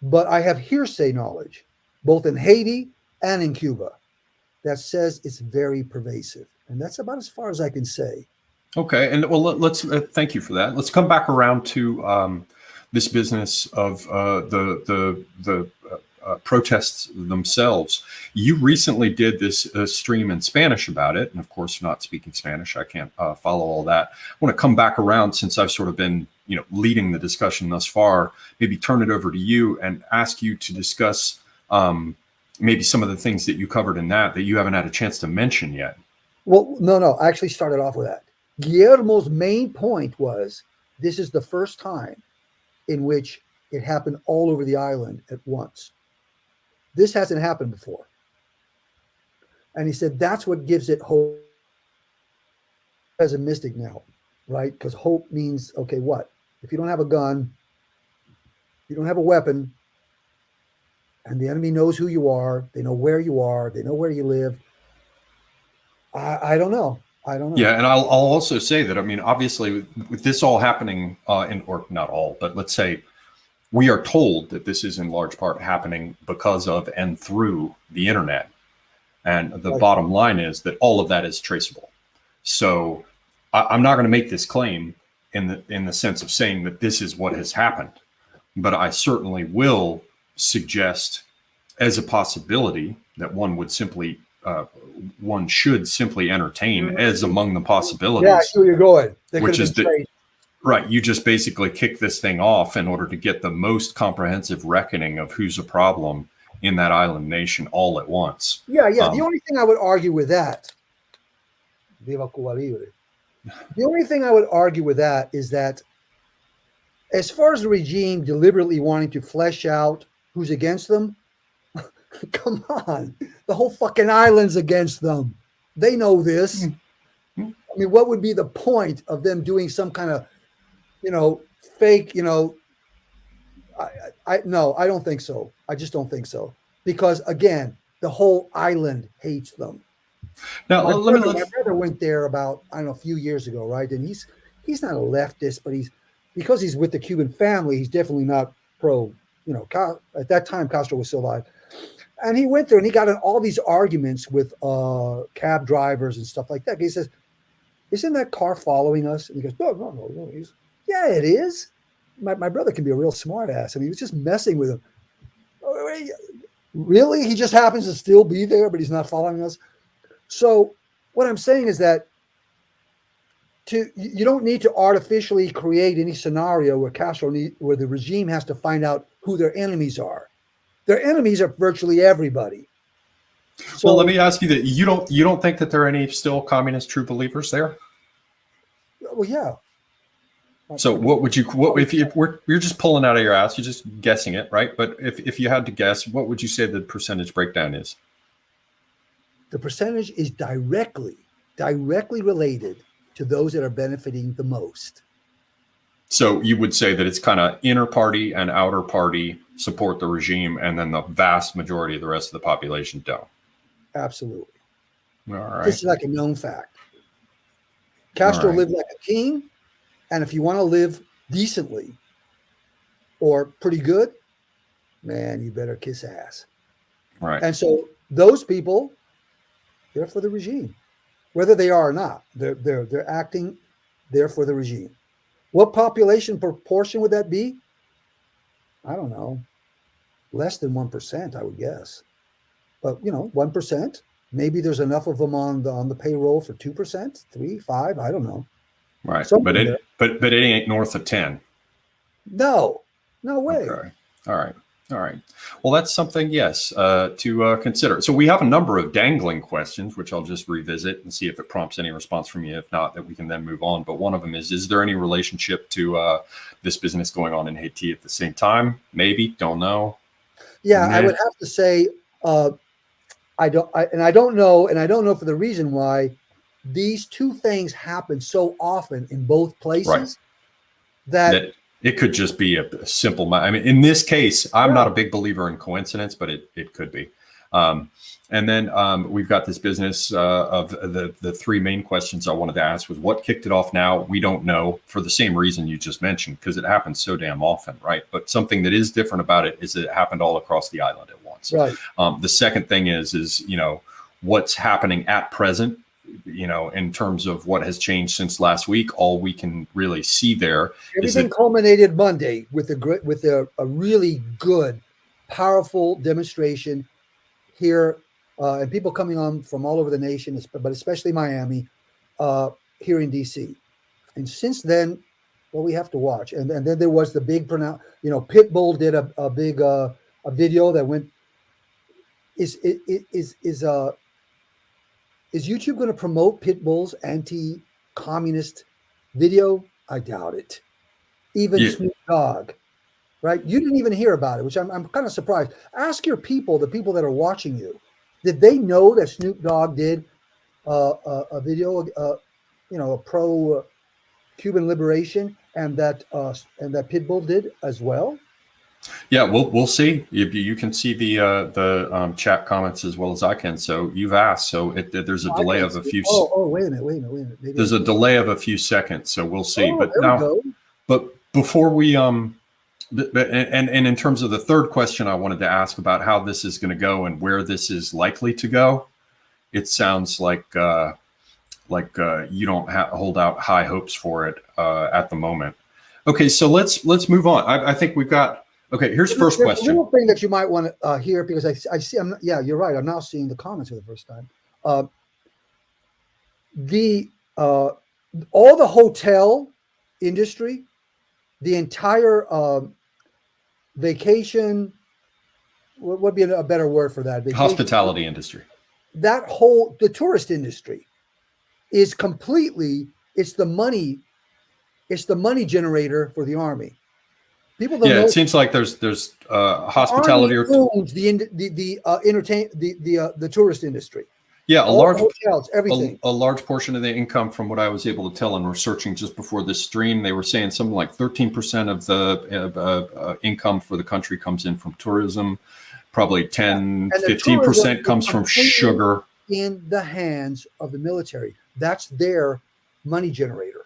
But I have hearsay knowledge, both in Haiti and in Cuba, that says it's very pervasive. And that's about as far as I can say. Okay. And well, let's thank you for that. Let's come back around to this business of the protests themselves. You recently did this stream in Spanish about it, and of course, not speaking Spanish, I can't follow all that. I want to come back around, since I've sort of been, leading the discussion thus far. Maybe turn it over to you and ask you to discuss maybe some of the things that you covered in that you haven't had a chance to mention yet. Well, no, I actually started off with that. Guillermo's main point was this is the first time in which it happened all over the island at once. This hasn't happened before. And he said that's what gives it hope as a mystic now, right? Because hope means, okay, what? if you don't have a gun, you don't have a weapon, and the enemy knows who you are, they know where you are, they know where you live. I don't know. I don't know. Yeah, and I'll also say that, I mean, obviously, with this all happening, or not all, but let's say we are told that this is in large part happening because of and through the internet. And the bottom line is that all of that is traceable. So I'm not going to make this claim in the sense of saying that this is what has happened, but I certainly will suggest as a possibility that one should simply entertain as among the possibilities. Yeah, I see where you're going. Which is right. You just basically kick this thing off in order to get the most comprehensive reckoning of who's a problem in that island nation all at once. Yeah. The only thing I would argue with that, Viva Cuba Libre. The only thing I would argue with that is that as far as the regime deliberately wanting to flesh out who's against them, come on, the whole fucking island's against them. They know this. I mean, what would be the point of them doing some kind of, fake, no, I don't think so. I just don't think so. Because again, the whole island hates them. Now, my brother went there about, a few years ago, right? And he's not a leftist, but because he's with the Cuban family, he's definitely not pro, at that time, Castro was still alive. And he went there and he got in all these arguments with cab drivers and stuff like that. He says, "Isn't that car following us?" And he goes, No. Yeah, it is. My brother can be a real smart ass. I mean, he was just messing with him. Really? He just happens to still be there, but he's not following us. So what I'm saying is that you don't need to artificially create any scenario where the regime has to find out who their enemies are. Their enemies are virtually everybody. So, well, let me ask you that you don't think that there are any still communist true believers there? Well, yeah. So you're just pulling out of your ass, you're just guessing it, right? But if you had to guess, what would you say the percentage breakdown is? The percentage is directly related to those that are benefiting the most. So you would say that it's kind of inner party and outer party support the regime, and then the vast majority of the rest of the population don't. Absolutely. All right. This is like a known fact. Castro lived like a king, and if you want to live decently or pretty good, man, you better kiss ass. Right. And so those people, they're for the regime, whether they are or not. They're acting there for the regime. What population proportion would that be? I don't know. Less than 1%, I would guess. But 1%. Maybe there's enough of them on the payroll for 2%, 3%, 5%. I don't know. Right. But it ain't north of 10. No way. Okay. All right. Well, that's something, yes, to consider. So we have a number of dangling questions, which I'll just revisit and see if it prompts any response from you. If not, that we can then move on. But one of them is there any relationship to this business going on in Haiti at the same time? Maybe, don't know. Yeah, I would have to say I don't know for the reason why these two things happen so often in both places that it could just be a simple. I mean, in this case, I'm not a big believer in coincidence, but it could be. And then we've got this business of the three main questions I wanted to ask was what kicked it off now? We don't know, for the same reason you just mentioned, because it happens so damn often, right? But something that is different about it is that it happened all across the island at once. Right. The second thing is what's happening at present. In terms of what has changed since last week, all we can really see there everything culminated Monday with a really good, powerful demonstration here, and people coming on from all over the nation, but especially Miami, here in DC. And since then, well, we have to watch. And then there was the big Pitbull did a big a video that went. Is YouTube going to promote Pitbull's anti-communist video? I doubt it. Even Snoop Dogg, right? You didn't even hear about it, which I'm kind of surprised. Ask your people, the people that are watching you, did they know that Snoop Dogg did a video, a pro Cuban liberation, and that pit bull did as well. Yeah, we'll see. You can see the chat comments as well as I can. So you've asked. So there's a delay of a few. Wait a minute. Maybe there's a delay of a few seconds. So we'll see. But there now, we go. but before we and in terms of the third question, I wanted to ask about how this is going to go and where this is likely to go. It sounds like you don't hold out high hopes for it at the moment. Okay, so let's move on. I think we've got. Okay, here's first question. A little thing that you might want to hear, because I see. Yeah, you're right. I'm now seeing the comments for the first time. All the hotel industry, the entire vacation. What would be a better word for that? Vacation, hospitality industry. The tourist industry is completely. It's the money generator for the army. People don't know. It seems like there's hospitality or owns the tourist industry. Yeah, all large hotels, everything. A large portion of the income, from what I was able to tell and researching just before this stream, they were saying something like 13% of the income for the country comes in from tourism. Probably 15% comes from sugar. In the hands of the military, that's their money generator.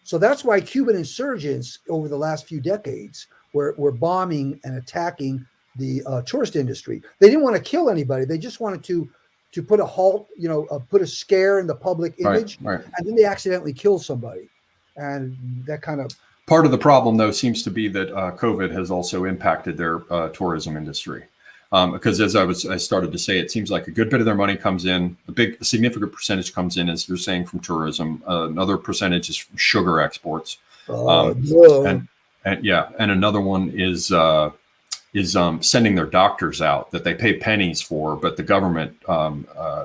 So that's why Cuban insurgents over the last few decades were bombing and attacking the tourist industry. They didn't want to kill anybody. They just wanted to put a halt, put a scare in the public image, right. And then they accidentally kill somebody. And that kind of... Part of the problem, though, seems to be that COVID has also impacted their tourism industry. Because as I started to say, it seems like a good bit of their money comes in. A significant percentage comes in, as you're saying, from tourism. Another percentage is from sugar exports, and another one is sending their doctors out that they pay pennies for, but the government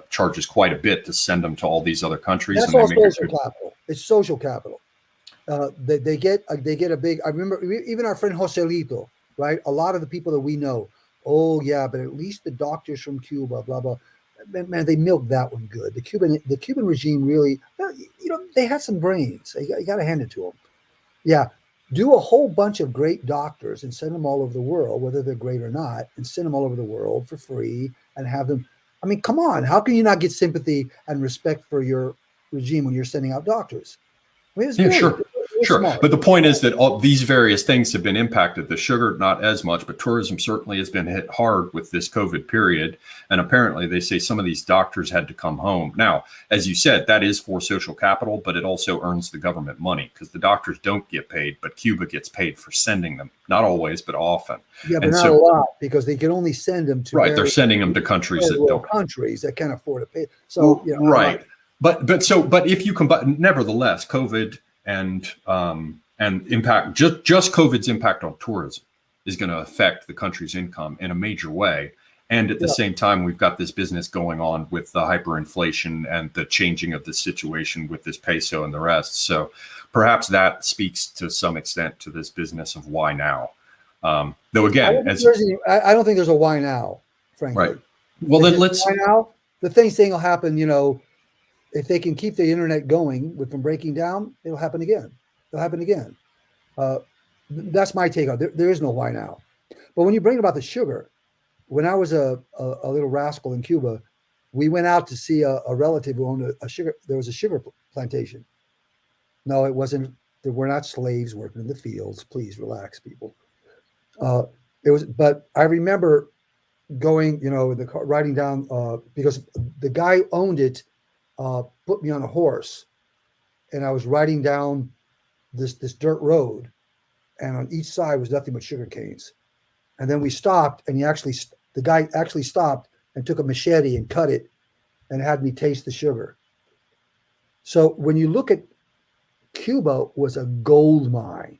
charges quite a bit to send them to all these other countries. That's all social capital. It's social capital. They get a big. I remember even our friend Joselito, right? A lot of the people that we know. Oh yeah, but at least the doctors from Cuba, blah blah. Man, they milked that one good. The Cuban regime really, they had some brains. You got to hand it to them. Yeah, do a whole bunch of great doctors and send them all over the world, whether they're great or not, and send them all over the world for free and have them. I mean, come on, how can you not get sympathy and respect for your regime when you're sending out doctors? I mean, Sure. But the point is that all these various things have been impacted. The sugar, not as much, but tourism certainly has been hit hard with this COVID period. And apparently they say some of these doctors had to come home. Now, as you said, that is for social capital, but it also earns the government money because the doctors don't get paid, but Cuba gets paid for sending them. Not always, but often. Yeah, but not a lot because they can only send them to. Right. They're sending them to countries that don't. Countries that can't afford to pay. So, right. But if you combine, nevertheless, COVID and impact, just COVID's impact on tourism is going to affect the country's income in a major way. And at the same time, we've got this business going on with the hyperinflation and the changing of the situation with this peso and the rest. So perhaps that speaks to some extent to this business of why now. Though again, I don't think there's a why now, frankly. Right. Well, then let's. Why now? The thing will happen, if they can keep the internet going from breaking down, it'll happen again. That's my take on it. There is no why now. But when you bring about the sugar, when I was a little rascal in Cuba, we went out to see a relative who owned a sugar. There was a sugar plantation. No, it wasn't. There were not slaves working in the fields. Please relax, people. It was, but I remember going, in the car, riding down because the guy who owned it. Put me on a horse, and I was riding down this dirt road, and on each side was nothing but sugar canes. And then we stopped, and the guy actually stopped and took a machete and cut it, and had me taste the sugar. So when you look at Cuba, was a gold mine.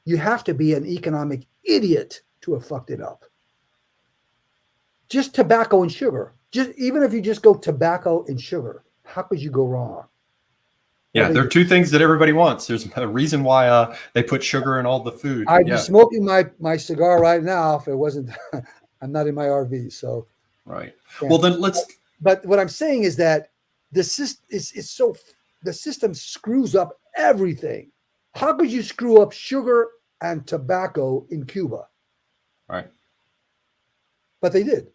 You have to be an economic idiot to have fucked it up. Just tobacco and sugar. Even if you just go tobacco and sugar. How could you go wrong? Yeah, there are two things that everybody wants. There's a reason why they put sugar in all the food. I'd be smoking my cigar right now if it wasn't. I'm not in my RV, so. Right. Yeah. Well, then let's. But what I'm saying is that the system screws up everything. How could you screw up sugar and tobacco in Cuba? Right. But they did.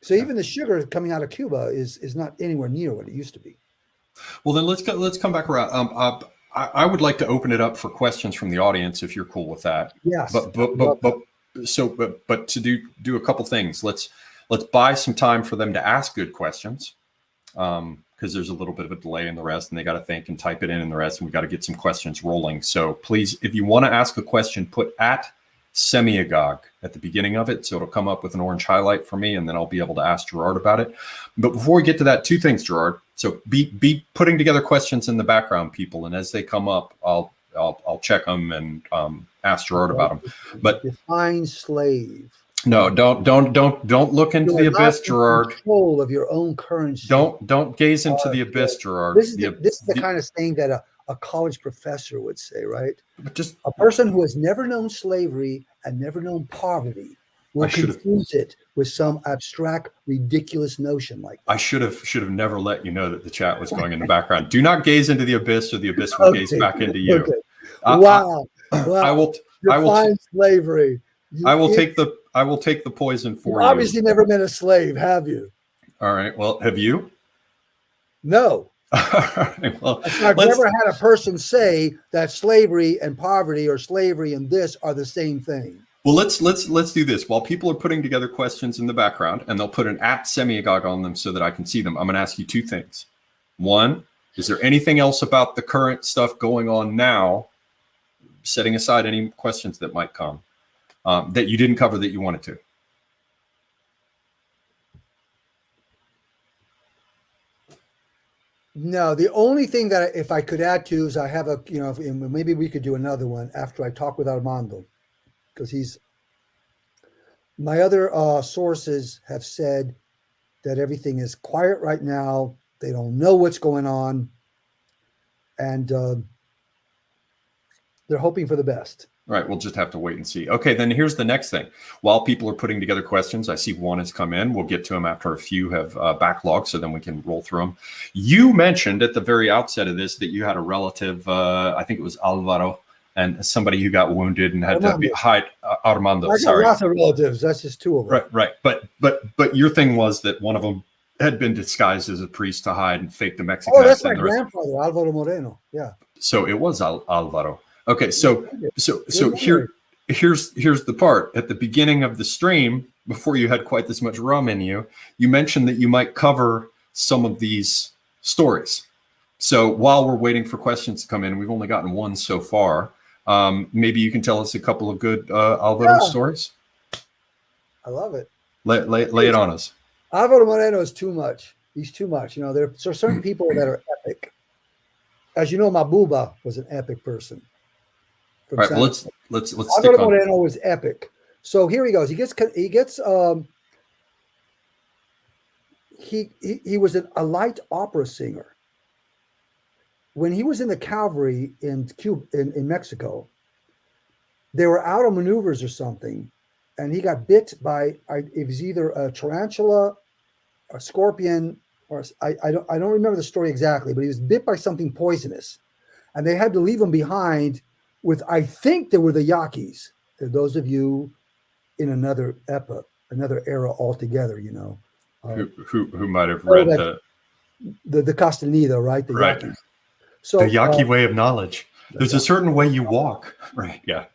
So even the sugar coming out of Cuba is not anywhere near what it used to be. Well, then let's come back around. I would like to open it up for questions from the audience if you're cool with that. Yes. But to do a couple things. Let's buy some time for them to ask good questions. Because there's a little bit of a delay in the rest, and they got to think and type it in the rest, and we got to get some questions rolling. So please, if you want to ask a question, put at Semiagog at the beginning of it, so it'll come up with an orange highlight for me, and then I'll be able to ask Gerard about it. But before we get to that, two things, Gerard. So be putting together questions in the background, people, and as they come up, I'll check them and ask Gerard about them. But define slave. No, don't look into the abyss, Gerard. Control of your own currency. Don't gaze into the abyss, Gerard. This is the kind of thing that a college professor would say, right? But just a person who has never known slavery and never known poverty will confuse it with some abstract, ridiculous notion like that. I should have never let you know that the chat was going in the background. Do not gaze into the abyss, or the abyss will gaze back into you. Okay. Wow. I will define slavery. I will take the poison for you. Obviously never been a slave, have you? All right. Well, have you? No. All right, well, I've never had a person say that slavery and poverty or slavery and this are the same thing. Well, let's do this. While people are putting together questions in the background, and they'll put an at Semiagog on them so that I can see them, I'm going to ask you two things. One, is there anything else about the current stuff going on now, setting aside any questions that might come, that you didn't cover that you wanted to? No, the only thing that if I could add to is I have a, maybe we could do another one after I talk with Armando, because my other sources have said that everything is quiet right now. They don't know what's going on, and they're hoping for the best. Right. We'll just have to wait and see. Okay, then here's the next thing. While people are putting together questions, I see one has come in. We'll get to them after a few have backlogged, so then we can roll through them. You mentioned at the very outset of this that you had a relative, I think it was Alvaro, and somebody who got wounded and had to hide. Armando, sorry. Lots of relatives. That's just two of them. Right. But your thing was that one of them had been disguised as a priest to hide and fake the Mexican. Oh, that's my grandfather, Alvaro Moreno. Yeah. So it was Alvaro. Okay, so here's the part. At the beginning of the stream, before you had quite this much rum in you, you mentioned that you might cover some of these stories. So while we're waiting for questions to come in, we've only gotten one so far. Maybe you can tell us a couple of good Alvaro stories. I love it. Lay it on us. Alvaro Moreno is too much. He's too much. There are certain people that are epic. As you know, Mabuba was an epic person. All right, let's Alvaro Moreno was epic. So here he goes. He was a light opera singer. When he was in the cavalry in Cuba, in Mexico, they were out on maneuvers or something, and he got bit by it was either a tarantula, a scorpion, or I don't remember the story exactly, but he was bit by something poisonous, and they had to leave him behind. With, I think there were the Yaquis. Those of you in another epoch, another era altogether, who might have read the Castellanido, right? The right. Yaquis. So the Yaqui way of knowledge. There's a certain way you walk, right? Yeah.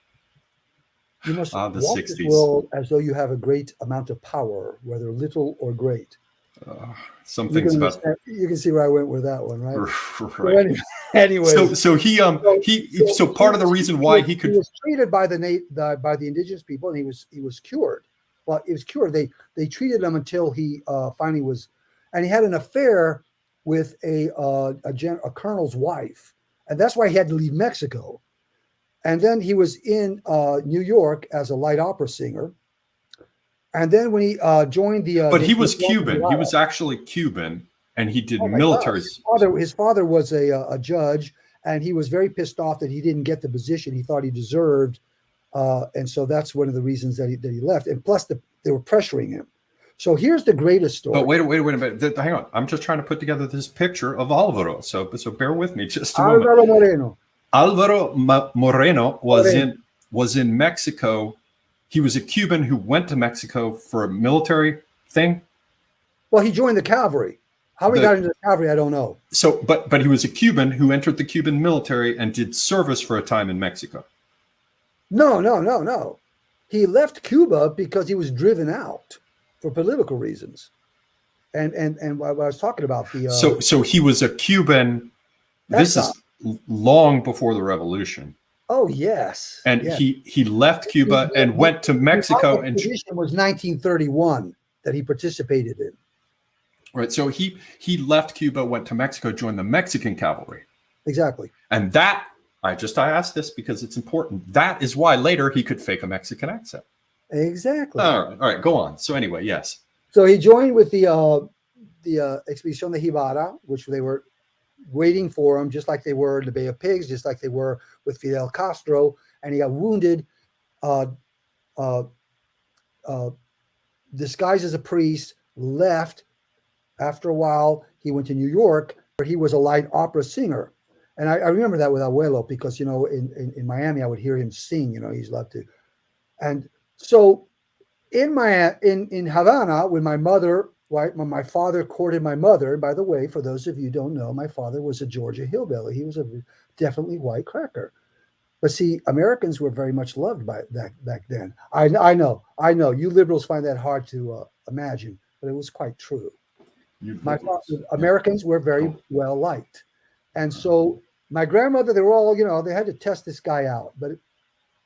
You must walk the this 60s. world as though you have a great amount of power, whether little or great. Some things about you can see where I went with that one, right? Right. So anyway, so part of the reason why he was treated by the indigenous people, and he was cured. Well, he was cured. They treated him until he finally was, and he had an affair with a colonel's wife, and that's why he had to leave Mexico. And then he was in New York as a light opera singer. And then when he joined the... But he was Cuban. He was actually Cuban, and he did military... His father was a judge, and he was very pissed off that he didn't get the position he thought he deserved. And so that's one of the reasons that he left. And plus, they were pressuring him. So here's the greatest story. But wait a minute. Hang on. I'm just trying to put together this picture of Alvaro. So bear with me just a moment. Alvaro Moreno. Alvaro Moreno was in Mexico. He was a Cuban who went to Mexico for a military thing. Well, he joined the cavalry. How he got into the cavalry, I don't know. So, but he was a Cuban who entered the Cuban military and did service for a time in Mexico. No. He left Cuba because he was driven out for political reasons. And what I was talking about the so he was a Cuban. This is long before the revolution. Oh yes. And yes. he left Cuba and went to Mexico. And expedition was 1931 that he participated in. Right. So he left Cuba, went to Mexico, joined the Mexican cavalry. Exactly. And that I asked this because it's important. That is why later he could fake a Mexican accent. Exactly. All right. Go on. So anyway, yes. So he joined with the Expedición de Jibara, which they were waiting for him, just like they were in the Bay of Pigs, just like they were with Fidel Castro, and he got wounded, disguised as a priest, left. After a while, he went to New York, where he was a light opera singer. And I remember that with Abuelo, because, in Miami, I would hear him sing, he's loved to. And so in Havana, when my mother, right, when my father courted my mother, by the way, for those of you who don't know, my father was a Georgia hillbilly. He was a definitely white cracker. But see, Americans were very much loved by that back then. I know. You liberals find that hard to imagine, but it was quite true. Americans were very well liked. And so my grandmother, they were all, they had to test this guy out, but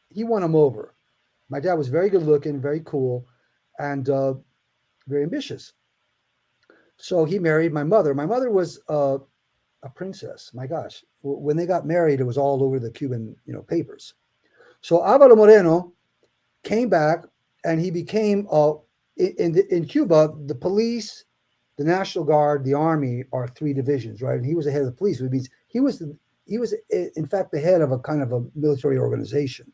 he won them over. My dad was very good looking, very cool, and very ambitious. So he married my mother. My mother was a princess. My gosh, when they got married, it was all over the Cuban, papers. So Alvaro Moreno came back, and he became in Cuba, the police, the National Guard, the Army are three divisions, right? And he was the head of the police, which means he was in fact the head of a kind of a military organization.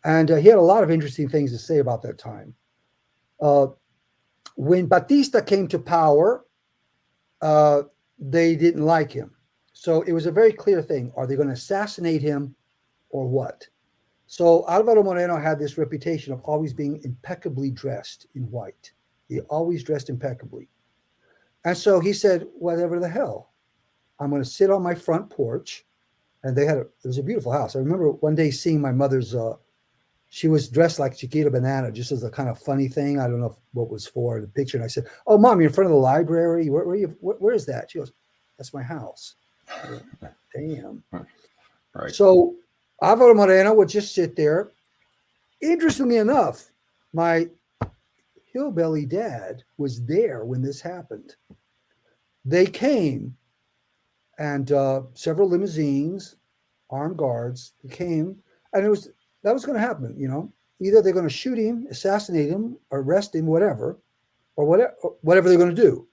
And he had a lot of interesting things to say about that time. When Batista came to power, they didn't like him. So it was a very clear thing. Are they going to assassinate him or what? So Alvaro Moreno had this reputation of always being impeccably dressed in white. He always dressed impeccably. And so he said, whatever the hell, I'm going to sit on my front porch. And it was a beautiful house. I remember one day seeing my mother's, she was dressed like Chiquita Banana, just as a kind of funny thing. I don't know what was for the picture. And I said, oh, Mom, you're in front of the library. Where is that? She goes, that's my house. Goes, damn. Right. So Alvaro Moreno would just sit there. Interestingly enough, my hillbilly dad was there when this happened. They came, and several limousines, armed guards, came, and that was going to happen. Either they're going to shoot him, assassinate him, arrest him, whatever they're going to do.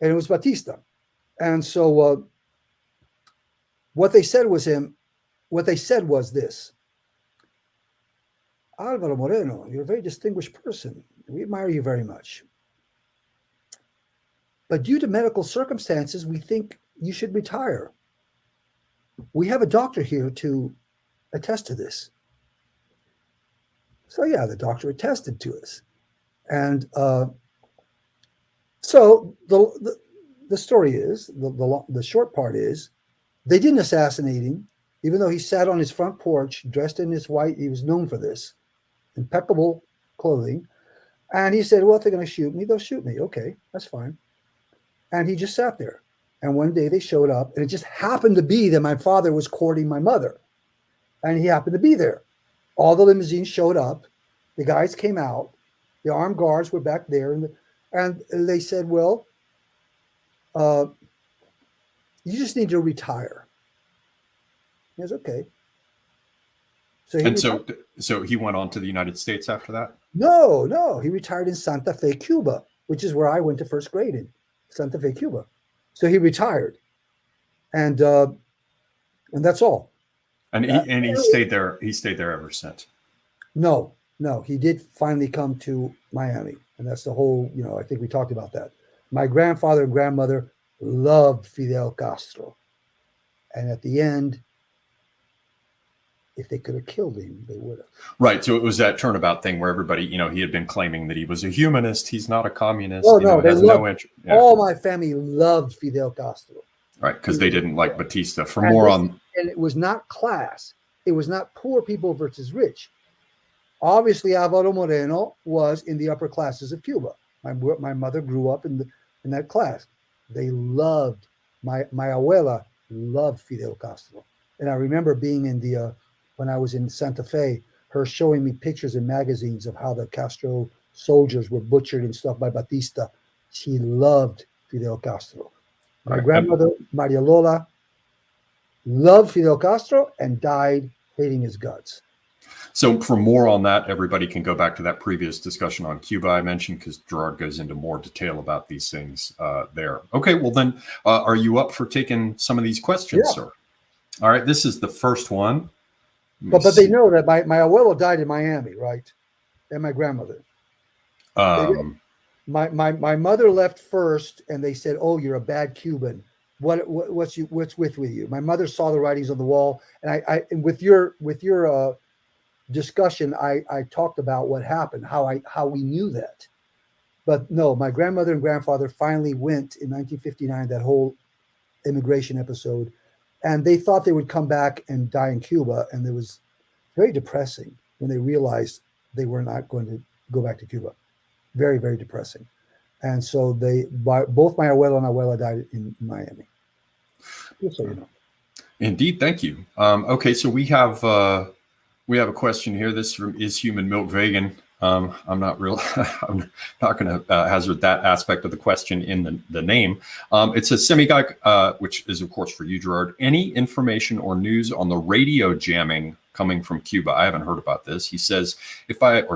And it was Batista. And so what they said was this: Alvaro Moreno, you're a very distinguished person. We admire you very much. But due to medical circumstances, we think you should retire. We have a doctor here to attest to this. So yeah, the doctor attested to us. And so the story is, the short part is, they didn't assassinate him, even though he sat on his front porch dressed in his white. He was known for this, impeccable clothing. And he said, well, if they're going to shoot me, they'll shoot me. Okay, that's fine. And he just sat there. And one day they showed up, and it just happened to be that my father was courting my mother. And he happened to be there. All the limousines showed up. The guys came out. The armed guards were back there. And they said, well, you just need to retire. He was okay. So he went on to the United States after that? No. He retired in Santa Fe, Cuba, which is where I went to first grade in. Santa Fe, Cuba. So he retired, and that's all. And he stayed there. He stayed there ever since. No. He did finally come to Miami, and that's the whole. I think we talked about that. My grandfather and grandmother loved Fidel Castro, and at the end, if they could have killed him, they would have. Right. So it was that turnabout thing where everybody, he had been claiming that he was a humanist. He's not a communist. Oh, no, they has loved, no interest. Yeah. all my family loved Fidel Castro. Right. Because they didn't like Batista. For and more this, on. And it was not class. It was not poor people versus rich. Obviously, Alvaro Moreno was in the upper classes of Cuba. My mother grew up in that class. They loved, my abuela loved Fidel Castro. And I remember being in when I was in Santa Fe, her showing me pictures in magazines of how the Castro soldiers were butchered and stuff by Batista. She loved Fidel Castro. My grandmother, Maria Lola, loved Fidel Castro and died hating his guts. So for more on that, everybody can go back to that previous discussion on Cuba I mentioned, because Gerard goes into more detail about these things there. Okay, well then, are you up for taking some of these questions, sir? All right, this is the first one. But they know that my abuelo died in Miami, right? And my grandmother. My mother left first, and they said, "Oh, you're a bad Cuban. What's with you?" My mother saw the writings on the wall, and and with your discussion, I talked about what happened, how we knew that. But no, my grandmother and grandfather finally went in 1959, that whole immigration episode, and they thought they would come back and die in Cuba, and it was very depressing when they realized they were not going to go back to Cuba. Very, very depressing. And so both my abuelo and abuela died in Miami. Just so you know. Indeed, thank you. Okay, so we have a question here. This from Is Human Milk Vegan? I'm not going to hazard that aspect of the question in the name. It says, Semigag, which is of course for you, Gerard. Any information or news on the radio jamming coming from Cuba? I haven't heard about this. He says,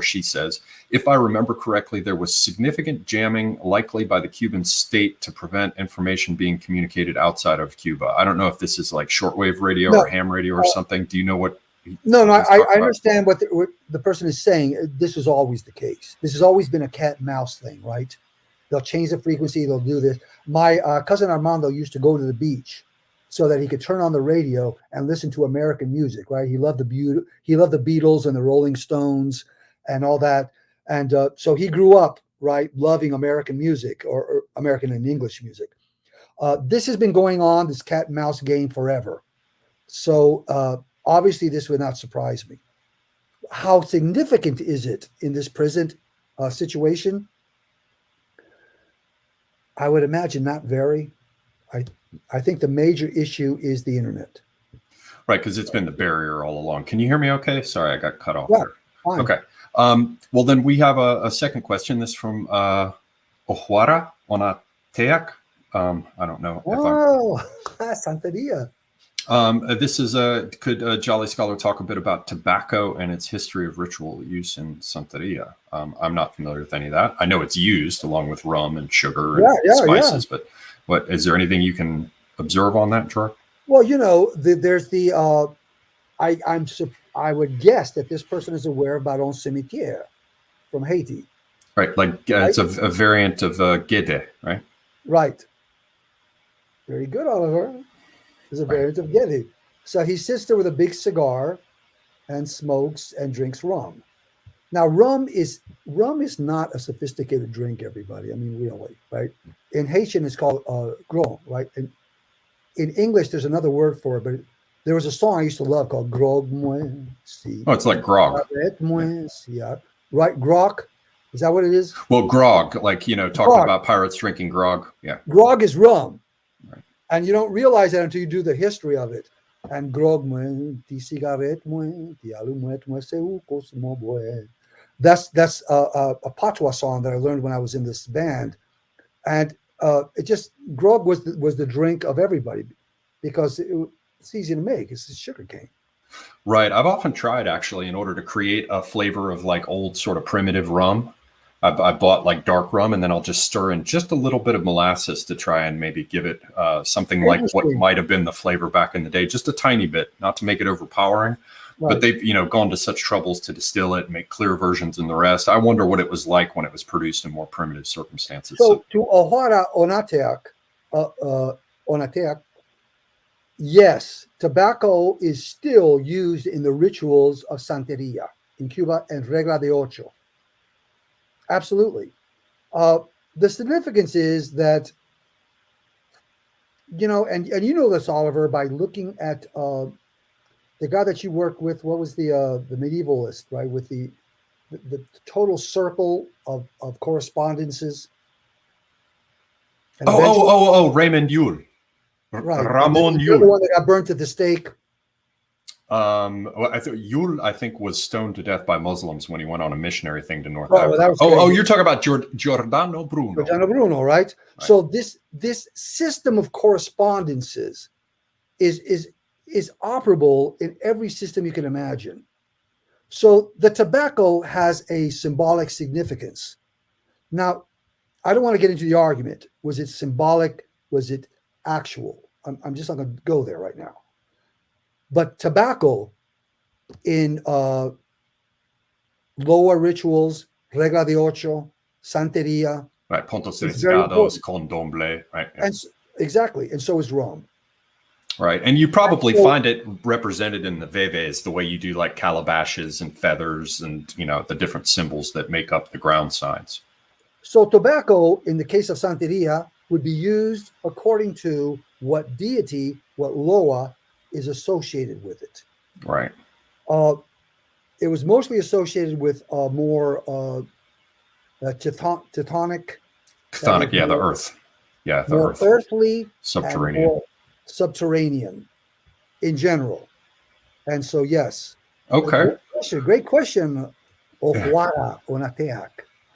she says, if I remember correctly, there was significant jamming, likely by the Cuban state, to prevent information being communicated outside of Cuba. I don't know if this is like shortwave radio or ham radio or something. Do you know what? No, I understand what the person is saying. This is always the case. This has always been a cat and mouse thing, right? They'll change the frequency. They'll do this. My cousin Armando used to go to the beach so that he could turn on the radio and listen to American music, right? He loved the Beatles and the Rolling Stones and all that. And so he grew up, right, loving American music or American and English music. This has been going on, this cat and mouse game, forever. So obviously, this would not surprise me. How significant is it in this present situation? I would imagine not very. I think the major issue is the internet. Right, because it's been the barrier all along. Can you hear me okay? Sorry, I got cut off Yeah, there. fine. Okay. Well, then we have a second question. This from Ojuara Onateac. I don't know. Santeria. This is could Jolly Scholar talk a bit about tobacco and its history of ritual use in Santeria? I'm not familiar with any of that. I know it's used along with rum and sugar and spices, but what is there anything you can observe on that, Gerard? Well, there's I would guess that this person is aware about Un Cimetière from Haiti. Right, like it's a variant of Gede, right? Right. Very good, Oliver. There's a variant of Gede. So he sits there with a big cigar and smokes and drinks rum. Now, rum is not a sophisticated drink, everybody. I mean, really, right? In Haitian, it's called grog, right? And in English, there's another word for it, but there was a song I used to love called Grog Moi. Oh, it's like grog. Right, grog. Is that what it is? Well, grog, like, talking about pirates drinking grog. Yeah. Grog is rum. Right. And you don't realize that until you do the history of it. And grog moi, ti cigarette moi, ti allumette moi, c'est où cosmo boy. That's a patois song that I learned when I was in this band. And grog was the drink of everybody because it's easy to make. It's sugar cane. Right. I've often tried, actually, in order to create a flavor of like old sort of primitive rum. I bought like dark rum, and then I'll just stir in just a little bit of molasses to try and maybe give it something like what might have been the flavor back in the day, just a tiny bit, not to make it overpowering. Right. But they've gone to such troubles to distill it, make clear versions and the rest. I wonder what it was like when it was produced in more primitive circumstances. So to Ojuara Onateac, Yes, tobacco is still used in the rituals of Santeria in Cuba and Regla de Ocho. Absolutely. The significance is that, and you know this, Oliver, by looking at the guy that you worked with. What was the medievalist, right? With the total circle of correspondences. And eventually, Raymond Yule. right. Ramon You're the Yule. one that got burnt at the stake. Well, Yule, I think, was stoned to death by Muslims when he went on a missionary thing to North Well, Africa. that was You're talking about Giordano Bruno. Giordano Bruno, right? So this system of correspondences is operable in every system you can imagine. So the tobacco has a symbolic significance. Now, I don't want to get into the argument. Was it symbolic? Was it actual? I'm just not going to go there right now. But tobacco in lower rituals, Regla de Ocho, Santeria. Right, Pontos Riscados, Condomble, right? Yeah. And exactly, and so is Rome. Right, and you probably find it represented in the veves, the way you do like calabashes and feathers and, the different symbols that make up the ground signs. So tobacco, in the case of Santeria, would be used according to what deity, what loa, is associated with it. Right. It was mostly associated with more Chthonic. Chthonic, the earth. Yeah, the more earth. Earthly, subterranean. And more subterranean in general. And so, yes. Okay. Great question. Ohuara Onateak.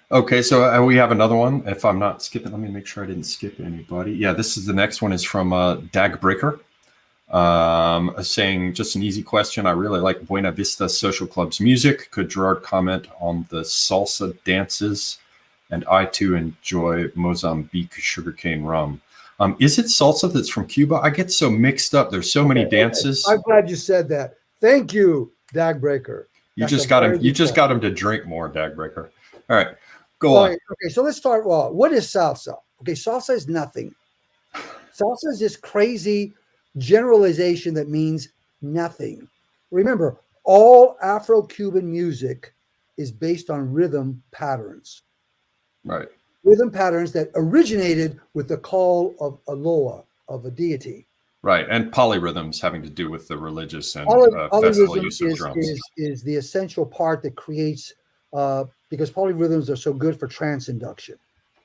Okay, so we have another one. If I'm not skipping, let me make sure I didn't skip anybody. Yeah, this is the next one is from Dagbreaker. Saying, just an easy question. I really like Buena Vista Social Club's music. Could Gerard comment on the salsa dances? And I too enjoy Mozambique sugarcane rum. Is it salsa that's from Cuba? I get so mixed up. There's so many dances. I'm glad you said that. Thank you, Dagbreaker. You just got him to drink more, Dagbreaker. All right, go on. Okay, so let's start. Well, what is salsa? Okay, salsa is nothing. Salsa is this crazy generalization that means nothing. Remember, all Afro-Cuban music is based on rhythm patterns. Right. Rhythm patterns that originated with the call of a loa, of a deity. Right, and polyrhythms having to do with the religious and festival use of drums. Is the essential part that creates, because polyrhythms are so good for trance induction,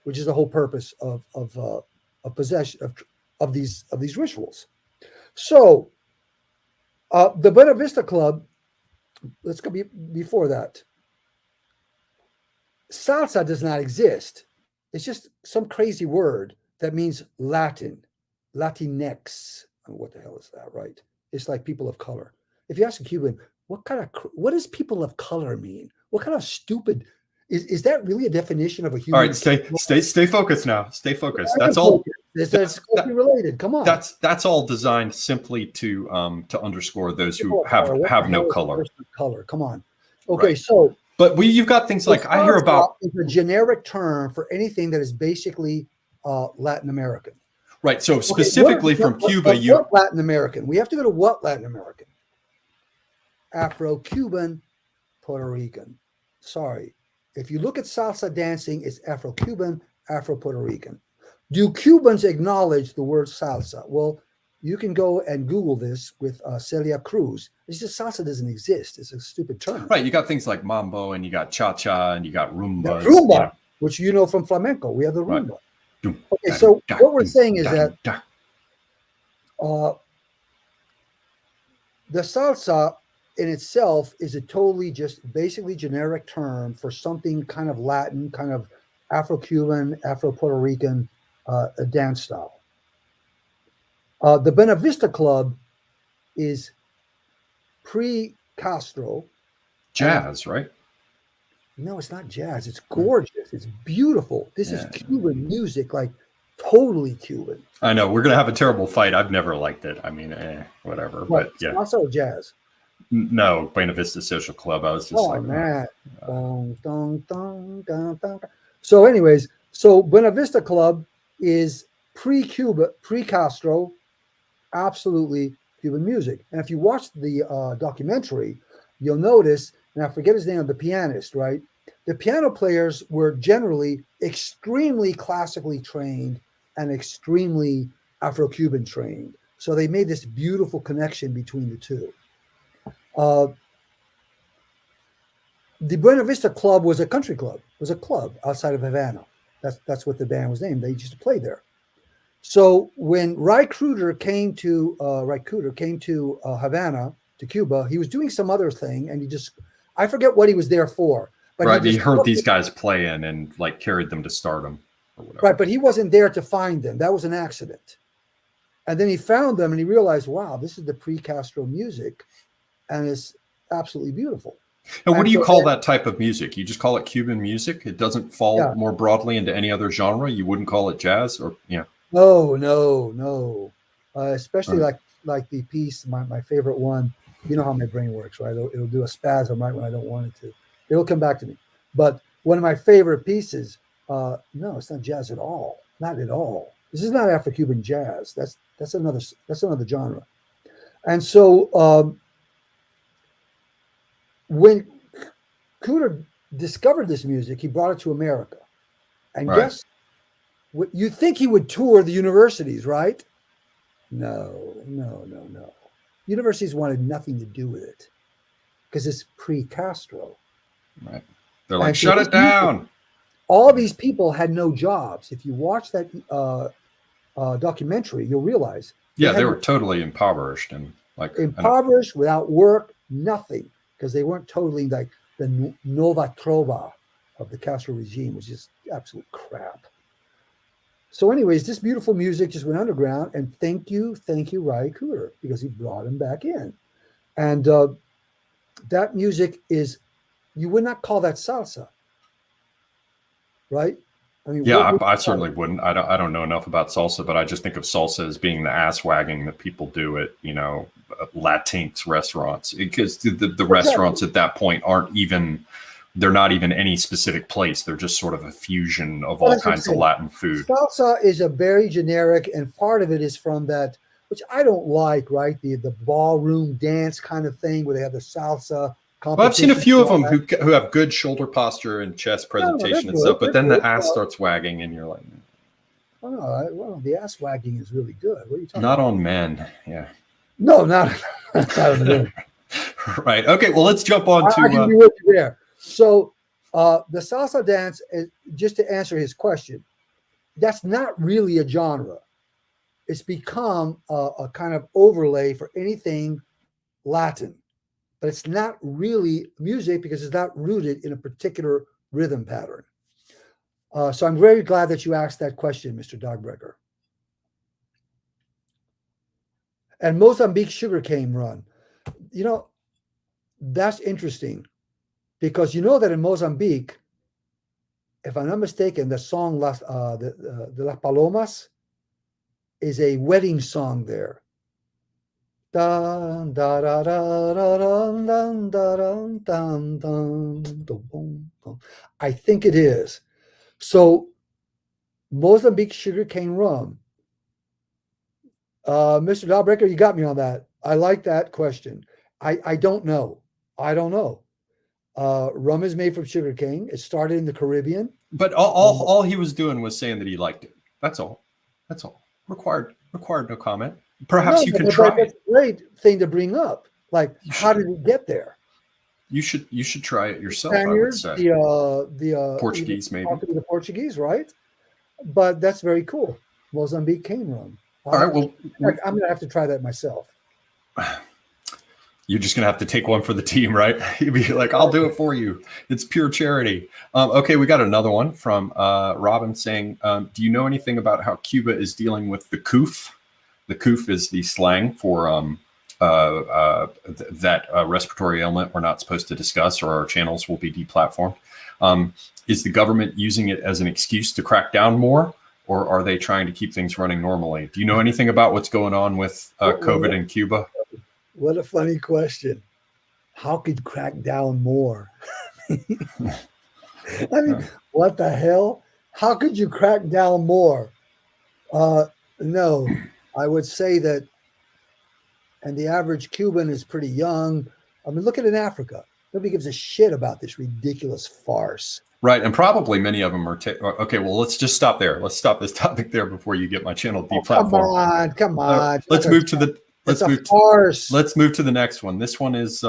which is the whole purpose of possession of these rituals. So, the Buena Vista Club. Let's go before that. Salsa does not exist. It's just some crazy word that means Latin, Latinx. What the hell is that, right? It's like people of color. If you ask a Cuban, what does people of color mean? What kind of stupid is that really a definition of a human? All right, stay focused now. Stay focused. That's all. That's related. Come on. That's all designed simply to underscore those who have no color. Color. Come on. Okay, right. So. But you've got things like I hear about. It's a generic term for anything that is basically Latin American. Right. So specifically from Cuba, what Latin American? We have to go to what Latin American? Afro-Cuban, Puerto Rican. Sorry. If you look at salsa dancing, it's Afro-Cuban, Afro-Puerto Rican. Do Cubans acknowledge the word salsa? Well, you can go and Google this with Celia Cruz. It's just salsa doesn't exist. It's a stupid term. Right. You got things like mambo and you got cha-cha and you got rumba. Rumba, which you know from flamenco. We have the rumba. Right. Okay, so what we're saying is that the salsa in itself is a totally just basically generic term for something kind of Latin, kind of Afro-Cuban, Afro-Puerto Rican dance style. The Buena Vista Club is pre-Castro. Jazz, right? No, it's not jazz. It's gorgeous. It's beautiful. This is Cuban music, like totally Cuban. I know. We're going to have a terrible fight. I've never liked it. I mean, whatever. What, but yeah. Also jazz. No, Buena Vista Social Club. I was just man. So anyways, so Buena Vista Club is pre-Cuba, pre-Castro, absolutely Cuban music. And if you watch the documentary, you'll notice, and I forget his name, of the pianist, right? The piano players were generally extremely classically trained and extremely Afro-Cuban trained. So they made this beautiful connection between the two. The Buena Vista Club was a country club. It was a club outside of Havana. That's what the band was named. They used to play there. So when Ry Cooder came to Havana, to Cuba, he was doing some other thing, and I forget what he was there for. But right, he heard these guys playing and like carried them to stardom or whatever. Right, but he wasn't there to find them. That was an accident. And then he found them, and he realized, wow, this is the pre-Castro music, and it's absolutely beautiful. And what do you call that type of music? You just call it Cuban music? It doesn't fall more broadly into any other genre? You wouldn't call it jazz? Or No. Especially like the piece, my favorite one. You know how my brain works, right? It'll do a spasm right when I don't want it to. It'll come back to me. But one of my favorite pieces, no, it's not jazz at all. Not at all. This is not Afro-Cuban jazz. That's another genre. And so when Cooder discovered this music, he brought it to America. And guess what? You think he would tour the universities, right? No. Universities wanted nothing to do with it because it's pre-Castro. Right. They're like, shut it down. All these people had no jobs. If you watch that documentary, you'll realize. They were totally impoverished and without work, nothing, because they weren't totally like the Nova Trova of the Castro regime, which is absolute crap. So anyways, this beautiful music just went underground, and thank you, Ry Cooder, because he brought him back in. And that music is, you would not call that salsa, right? I mean, I certainly wouldn't. I don't know enough about salsa, but I just think of salsa as being the ass wagging that people do at, Latinx restaurants, because the restaurants at that point they're not even any specific place. They're just sort of a fusion of all kinds of Latin food. Salsa is a very generic, and part of it is from that, which I don't like, right? The ballroom dance kind of thing where they have the salsa. Well, I've seen a few of them who have good shoulder posture and chest presentation and stuff, but then the ass starts wagging, and you're like, well, the ass wagging is really good. What are you talking about? Not on men, yeah. No, not on men. Right. Okay. Well, let's jump on to. I can be with you there. So the salsa dance, just to answer his question, that's not really a genre. It's become a kind of overlay for anything Latin, but it's not really music because it's not rooted in a particular rhythm pattern. So I'm very glad that you asked that question, Mr. Dogbreaker. And Mozambique sugarcane run, that's interesting. Because you know that in Mozambique, if I'm not mistaken, the song de las Palomas is a wedding song there. I think it is. So Mozambique sugarcane rum. Mr. Dahlbreaker, you got me on that. I like that question. I don't know. Rum is made from sugarcane. It started in the Caribbean. But all he was doing was saying that he liked it. That's all. Required no comment. Perhaps you can try. That's a great thing to bring up. Like, how did we get there? You should try it yourself. Spaniards, I would say. The Portuguese, maybe. The Portuguese, right? But that's very cool. Mozambique cane rum. All right. Well, I'm gonna have to try that myself. You're just going to have to take one for the team, right? You'd be like, I'll do it for you. It's pure charity. Okay, we got another one from Robin saying, do you know anything about how Cuba is dealing with the CUF? The CUF is the slang for that respiratory ailment we're not supposed to discuss, or our channels will be deplatformed. Is the government using it as an excuse to crack down more, or are they trying to keep things running normally? Do you know anything about what's going on with COVID in Cuba? What a funny question. How could crack down more? I mean, what the hell? How could you crack down more? No, I would say that and the average Cuban is pretty young. I mean, look at in Africa. Nobody gives a shit about this ridiculous farce. Right, and probably many of them are. Okay, well, let's just stop there. Let's stop this topic there before you get my channel deplatformed. Come on. Let's move to the. Let's move to the next one. This one is.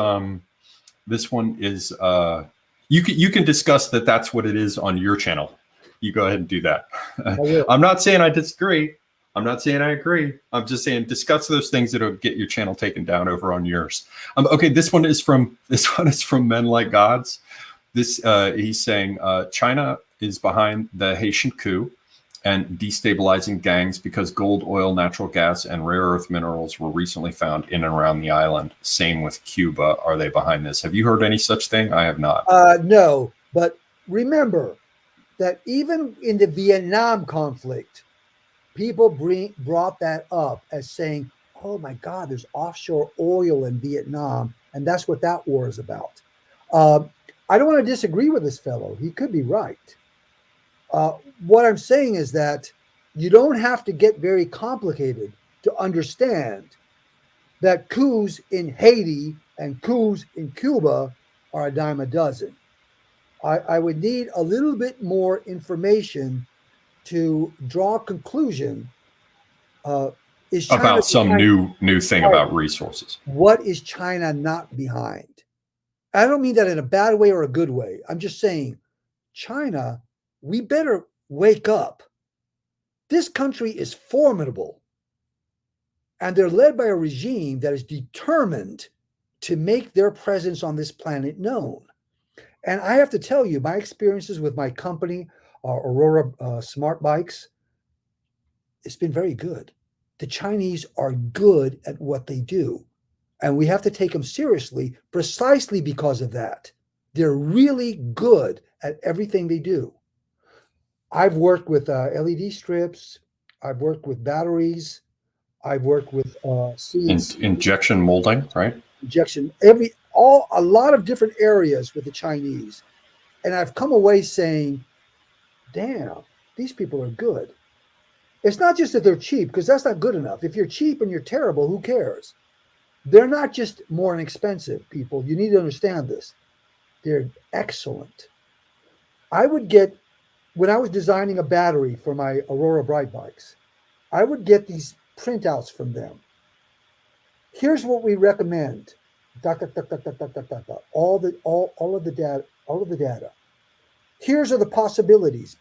You can discuss that. That's what it is on your channel. You go ahead and do that. I'm not saying I disagree. I'm not saying I agree. I'm just saying discuss those things that'll get your channel taken down over on yours. Okay, this one is from Men Like Gods. He's saying China is behind the Haitian coup and destabilizing gangs because gold, oil, natural gas, and rare earth minerals were recently found in and around the island. Same with Cuba. Are they behind this? Have you heard any such thing? I have not. No, but remember that even in the Vietnam conflict, people brought that up as saying, oh my God, there's offshore oil in Vietnam. And that's what that war is about. I don't want to disagree with this fellow. He could be right. What I'm saying is that you don't have to get very complicated to understand that coups in Haiti and coups in Cuba are a dime a dozen. I would need a little bit more information to draw a conclusion. Is China about some new thing about resources? What is China not behind? I don't mean that in a bad way or a good way. I'm just saying, China, we better wake up. This country is formidable. And they're led by a regime that is determined to make their presence on this planet known. And I have to tell you, my experiences with my company, Aurora Smart Bikes, it's been very good. The Chinese are good at what they do. And we have to take them seriously precisely because of that. They're really good at everything they do. I've worked with LED strips. I've worked with batteries. I've worked with injection molding, right? Injection, a lot of different areas with the Chinese. And I've come away saying, damn, these people are good. It's not just that they're cheap, because that's not good enough. If you're cheap and you're terrible, who cares? They're not just more inexpensive, people. You need to understand this. They're excellent. When I was designing a battery for my Aurora Bright bikes, I would get these printouts from them. Here's what we recommend. All of the data. Here's are the possibilities.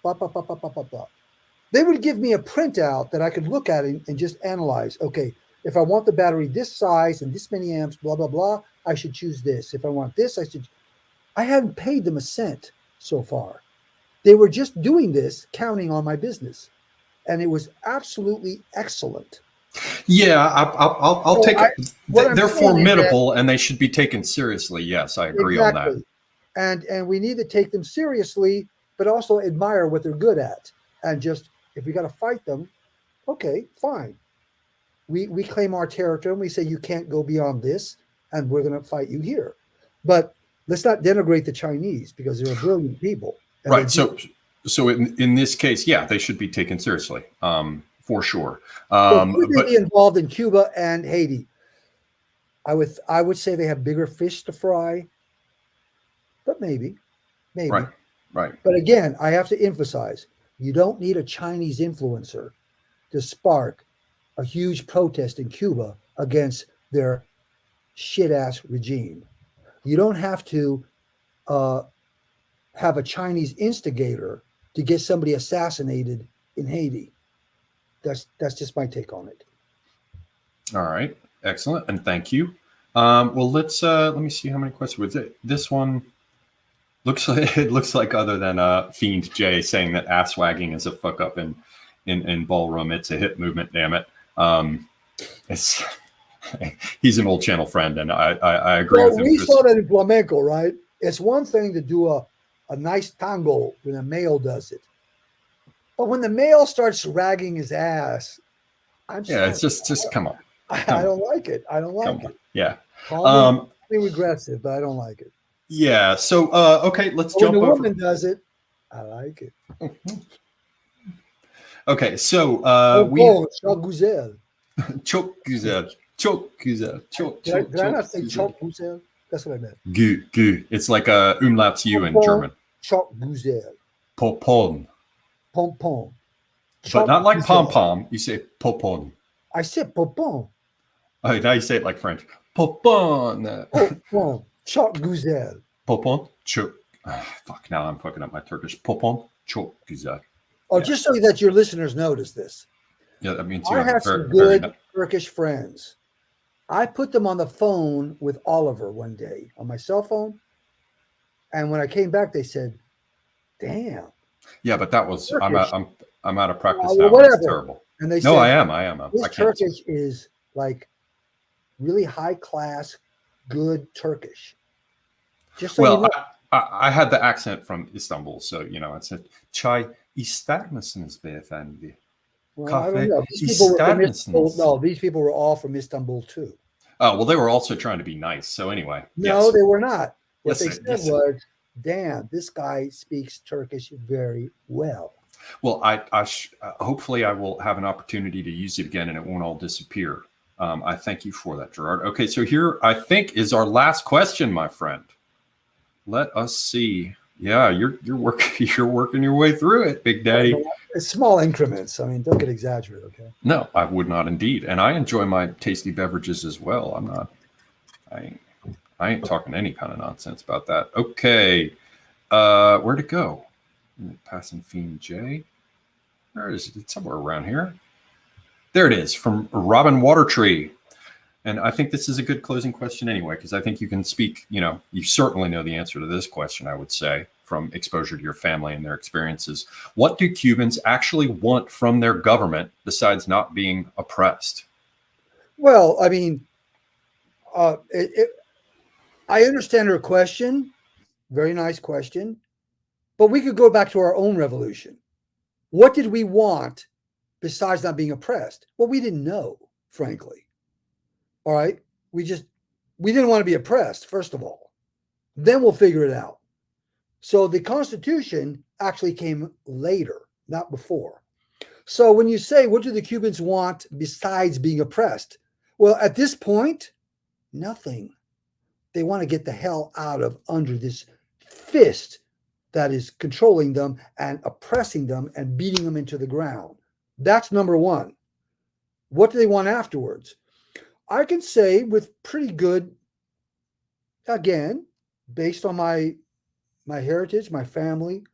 They would give me a printout that I could look at and just analyze. Okay, if I want the battery this size and this many amps, blah, blah, blah, I should choose this. If I want this, I hadn't paid them a cent so far. They were just doing this, counting on my business. And it was absolutely excellent. Yeah, I'll take it. They're formidable and they should be taken seriously. Yes, I agree on that. And we need to take them seriously, but also admire what they're good at. And just, if we got to fight them, okay, fine. We claim our territory and we say you can't go beyond this, and we're going to fight you here. But let's not denigrate the Chinese, because they're brilliant people. Right. So in this case, yeah, they should be taken seriously, for sure. But be involved in Cuba and Haiti. I would say they have bigger fish to fry, but maybe. Right. But again, I have to emphasize, you don't need a Chinese influencer to spark a huge protest in Cuba against their shit-ass regime. You don't have to have a Chinese instigator to get somebody assassinated in Haiti. That's just my take on it. All right, excellent, and thank you. Well, let me see how many questions. This one looks like other than Fiend J saying that ass wagging is a fuck up in ballroom. It's a hip movement, damn it. He's an old channel friend, and I agree with him. We saw that in flamenco, right? It's one thing to do a nice tango when a male does it, but when the male starts ragging his ass, it's just come on. I don't like it. I don't like it. Yeah. Regressive, but I don't like it. Yeah. So okay, let's jump over. When the woman does it, I like it. Okay, so Choc Guzel. Çok güzel. Çok, Did I not say çok güzel? That's what I meant. Gu. It's like a umlaut U in German. Çok güzel. Popon. Pom-pom. But not like pom-pom. You say popon. I said popon. Oh, now you say it like French. Popon. Popon. Çok güzel. Popon. Çok. Fuck, now I'm fucking up my Turkish. Popon. Çok güzel. Oh, yeah. Just so that your listeners notice this. Yeah, that means I have some good Turkish friends. I put them on the phone with Oliver one day on my cell phone. And when I came back, they said, damn. Yeah, but that was, Turkish. I'm out of practice now. Whatever. It's terrible. And they no, said, I am. This Turkish is like really high class, good Turkish. Just so well, you know. I had the accent from Istanbul, so you know, it said "Çay ister misiniz beyefendi?" Well, I don't know. These people were from Istanbul. No, these people were all from Istanbul too. Oh well, they were also trying to be nice. So anyway, no, they were not. What yes, they said was, "Damn, this guy speaks Turkish very well." Well, hopefully I will have an opportunity to use it again, and it won't all disappear. I thank you for that, Gerard. Okay, so here I think is our last question, my friend. Let us see. Yeah, you're working your way through it, Big Daddy. It's small increments. I mean, don't get exaggerated, okay? No, I would not indeed. And I enjoy my tasty beverages as well. I ain't talking any kind of nonsense about that. Okay. Where'd it go? Passing Fiend J. Where is it? It's somewhere around here. There it is, from Robin Watertree. And I think this is a good closing question anyway, because I think you can speak, you certainly know the answer to this question, I would say, from exposure to your family and their experiences. What do Cubans actually want from their government besides not being oppressed? Well, I mean, I understand her question. Very nice question. But we could go back to our own revolution. What did we want besides not being oppressed? Well, we didn't know, frankly. All right. We didn't want to be oppressed, first of all. Then we'll figure it out. So the Constitution actually came later, not before. So when you say, what do the Cubans want besides being oppressed? Well, at this point, nothing. They want to get the hell out of under this fist that is controlling them and oppressing them and beating them into the ground. That's number one. What do they want afterwards? I can say with pretty good, again, based on my heritage, my family,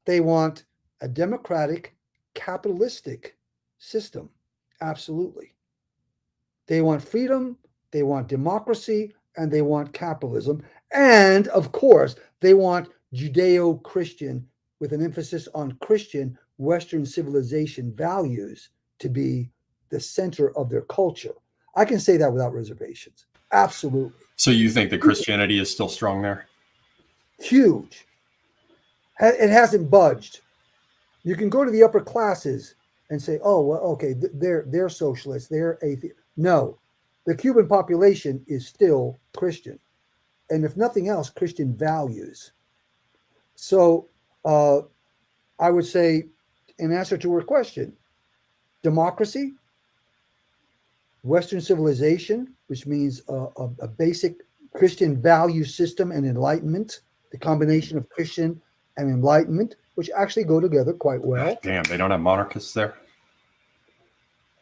they want a democratic, capitalistic system. Absolutely. They want freedom, they want democracy, and they want capitalism. And of course, they want Judeo-Christian, with an emphasis on Christian Western civilization values, to be the center of their culture. I can say that without reservations. Absolutely. So you think that Christianity is still strong there? Huge. It hasn't budged. You can go to the upper classes and say, oh, well, okay, they're socialists, they're atheists. No, the Cuban population is still Christian. And if nothing else, Christian values. So I would say, in answer to her question, democracy, Western civilization, which means a basic Christian value system and enlightenment, the combination of Christian and enlightenment, which actually go together quite well. Damn, they don't have monarchists there?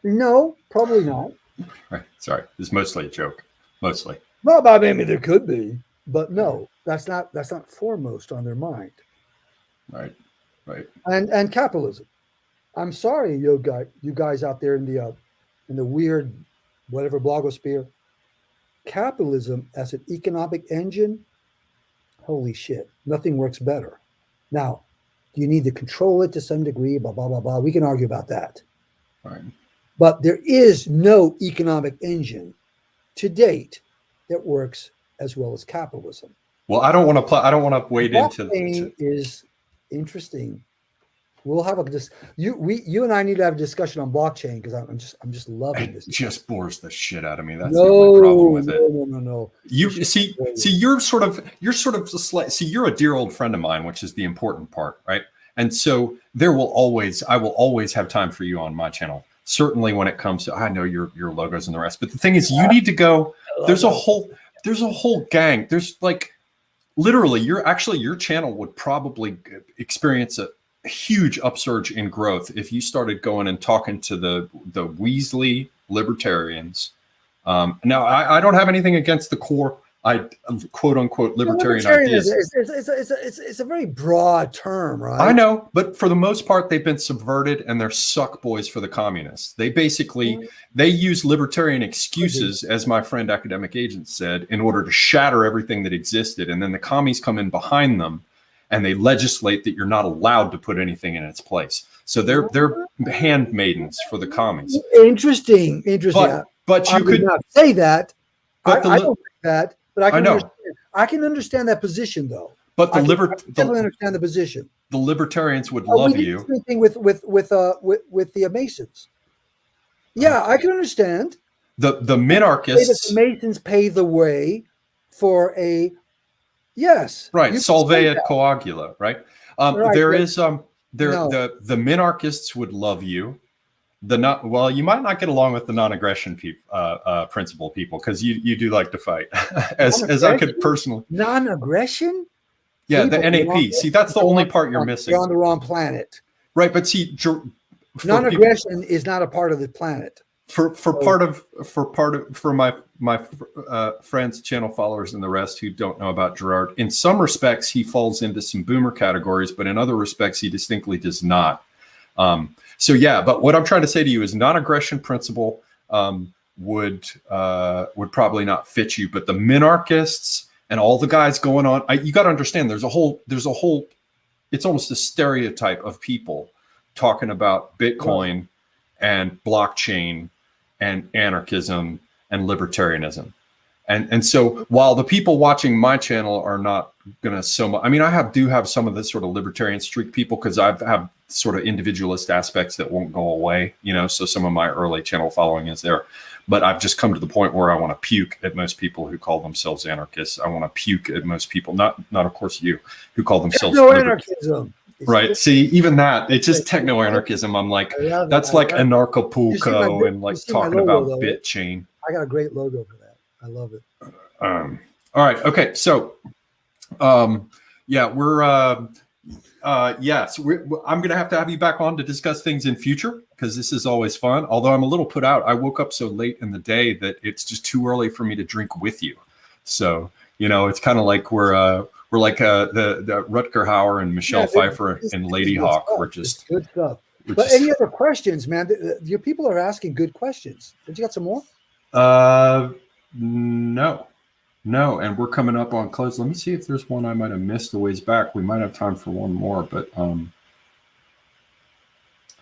No, probably not. Right. Sorry, it's mostly a joke. Mostly. Well, I mean, there could be, but no, that's not foremost on their mind. Right. And capitalism. I'm sorry, you guys out there in the weird whatever blogosphere. Capitalism as an economic engine, holy shit, nothing works better. Now, do you need to control it to some degree? Blah, blah, blah, blah. We can argue about that. Right. But there is no economic engine to date that works as well as capitalism. Well, I don't want to wade into blockchain is interesting. We'll have you and I need to have a discussion on blockchain, because I'm just loving this. It just bores the shit out of me. That's the only problem with it. No. You see, you're a dear old friend of mine, which is the important part, right? And so I will always have time for you on my channel. certainly when it comes to, I know your logos and the rest, but the thing is, you need to go. There's a whole gang. There's like literally your channel would probably experience a huge upsurge in growth if you started going and talking to the Weasley libertarians. Now, I don't have anything against the core, quote unquote libertarian ideas. It's a very broad term, right? I know, but for the most part, they've been subverted, and they're suck boys for the communists. They basically they use libertarian excuses, as my friend Academic Agent said, in order to shatter everything that existed, and then the commies come in behind them, and they legislate that you're not allowed to put anything in its place. So they're handmaidens for the commies. Interesting. But you could not say that. But I don't think that. But I can understand that position, though. But I definitely understand the position. The libertarians would love you. Same thing with the Masons. Yeah, I can understand. The minarchists. The Masons pave the way for a right. Solve et coagula. Right. There is the minarchists would love you. You might not get along with the non-aggression principle people, because you do like to fight, as I could personally. Non-aggression? Yeah, the NAP. See, that's the only part you're missing. You're on the wrong planet. Right, but see, non-aggression is not a part of the planet. For my friends, channel followers, and the rest who don't know about Gerard, in some respects he falls into some boomer categories, but in other respects he distinctly does not. So yeah, but what I'm trying to say to you is non-aggression principle would probably not fit you, but the minarchists and all the guys going on, you got to understand there's a whole, it's almost a stereotype of people talking about Bitcoin and blockchain and anarchism and libertarianism. And so while the people watching my channel are not going to I do have some of this sort of libertarian streak people, because I have sort of individualist aspects that won't go away, so some of my early channel following is there. But I've just come to the point where I want to puke at most people who call themselves anarchists. I want to puke at most people, not of course you, who call themselves anarchism. Right. See, even that, it's just techno-anarchism. I'm like, that's like anarcho-pulco and like talking about BitChain. I got a great logo for that. I love it. All right. Okay. So, I'm going to have you back on to discuss things in future, because this is always fun. Although I'm a little put out. I woke up so late in the day that it's just too early for me to drink with you. So, it's kind of like we're like the Rutger Hauer and Michelle Pfeiffer and Lady Hawk. We're just good stuff. But any other questions, man? Your people are asking good questions. Did you got some more? No, and we're coming up on close. Let me see if there's one I might have missed a ways back. We might have time for one more, but I'm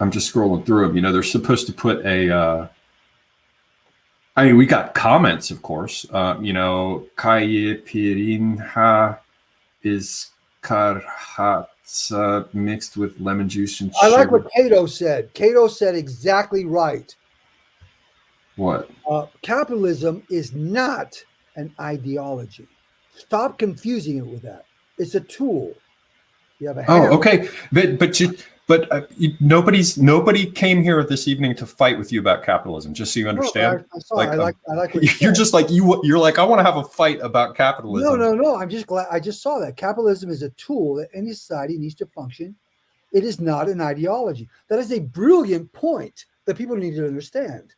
just scrolling through them. They're supposed to put a. We got comments, of course. Kaye Pirinha is karhatsa mixed with lemon juice and sugar. I like what Cato said. Cato said exactly right. What? Capitalism is not an ideology. Stop confusing it with that. It's a tool. You have a hammer. Oh, okay. But nobody came here this evening to fight with you about capitalism. Just so you understand. I saw. I like what you're just like you're like, I want to have a fight about capitalism. No. I'm just glad. I just saw that capitalism is a tool that any society needs to function. It is not an ideology. That is a brilliant point that people need to understand.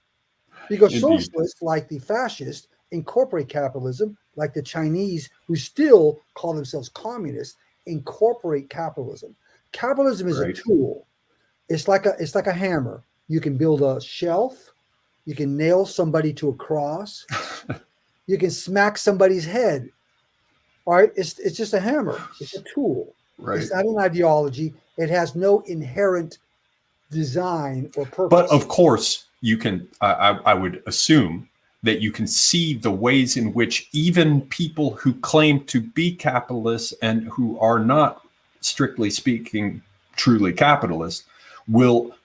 Because Indeed. Socialists, like the fascists, incorporate capitalism, like the Chinese, who still call themselves communists, incorporate capitalism. Capitalism is a tool. It's like a hammer. You can build a shelf. You can nail somebody to a cross. You can smack somebody's head. All right, it's just a hammer. It's a tool. Right. It's not an ideology. It has no inherent design or purpose. But of course, you can. I would assume that you can see the ways in which even people who claim to be capitalists and who are not, strictly speaking, truly capitalist, will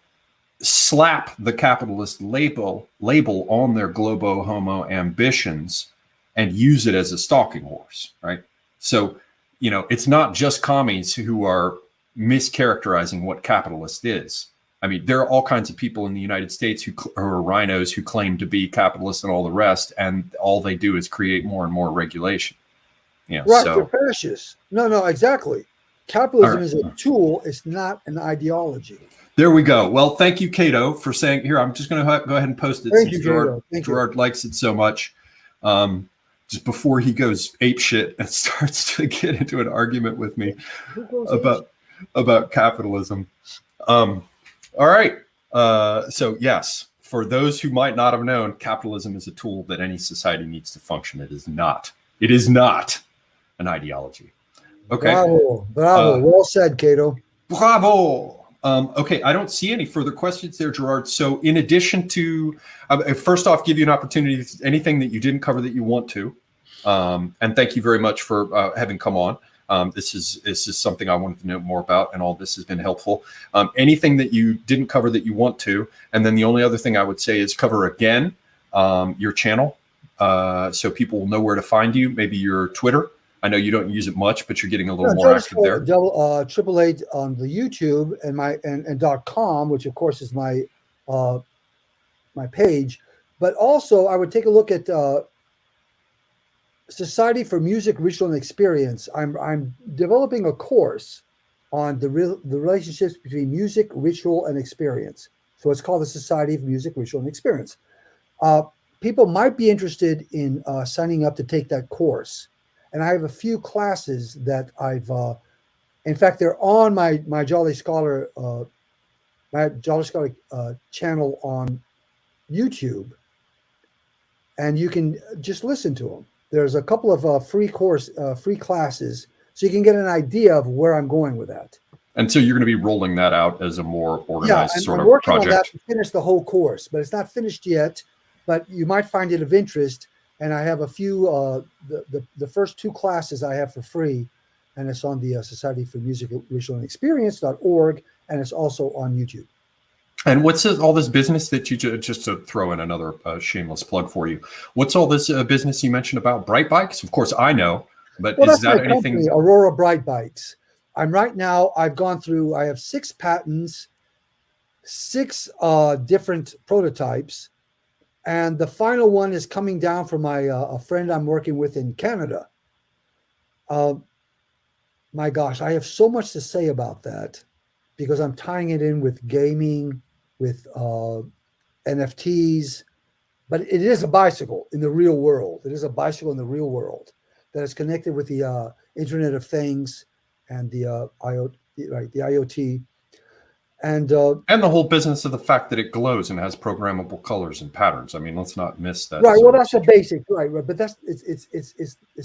slap the capitalist label on their globo homo ambitions and use it as a stalking horse, right? So, it's not just commies who are mischaracterizing what capitalist is. I mean, there are all kinds of people in the United States who are rhinos who claim to be capitalists and all the rest, and all they do is create more and more regulation. Right, so they're fascists. No, exactly. Capitalism is a tool. It's not an ideology. There we go. Well, thank you, Cato, for saying. Here, I'm just going to go ahead and post it. Thank you, Gerard. Gerard likes it so much. Just before he goes ape shit and starts to get into an argument with me about capitalism. All right. So yes, for those who might not have known, capitalism is a tool that any society needs to function. It is not. It is not an ideology. Okay. Bravo. Well said, Cato. Bravo. Okay, I don't see any further questions there, Gerard. So in addition to, first off, give you an opportunity, anything that you didn't cover that you want to. And thank you very much for having come on. This is something I wanted to know more about, and all this has been helpful. Anything that you didn't cover that you want to, and then the only other thing I would say is cover again your channel, so people will know where to find you. Maybe your Twitter. I know you don't use it much, but you're getting a little more active there. 888 on the YouTube and .com, which of course is my my page. But also, I would take a look at Society for Music, Ritual, and Experience. I'm developing a course on the relationships between music, ritual, and experience. So it's called the Society of Music, Ritual, and Experience. People might be interested in signing up to take that course. And I have a few classes that I've, in fact, they're on my Jolly Scholar, channel on YouTube, and you can just listen to them. There's a couple of free classes, so you can get an idea of where I'm going with that. And so you're going to be rolling that out as a more organized sort of project. I'm working on that to finish the whole course, but it's not finished yet. But you might find it of interest. And I have a few, the first 2 classes I have for free, and it's on the Society for Music, Ritual, and Experience.org, and it's also on YouTube. And what's all this business that you just to throw in another shameless plug for you? What's all this business you mentioned about Bright Bikes? Of course, I know, but is that anything? Company, Aurora Bright Bikes. I've gone through, I have 6 patents, 6 different prototypes. And the final one is coming down from a friend I'm working with in Canada. My gosh, I have so much to say about that because I'm tying it in with gaming, with NFTs, but it is a bicycle in the real world. It is a bicycle in the real world that is connected with the Internet of Things and the IoT. And the whole business of the fact that it glows and has programmable colors and patterns. I mean, let's not miss that. Right. Well, that's the basic. Right. But that's it's.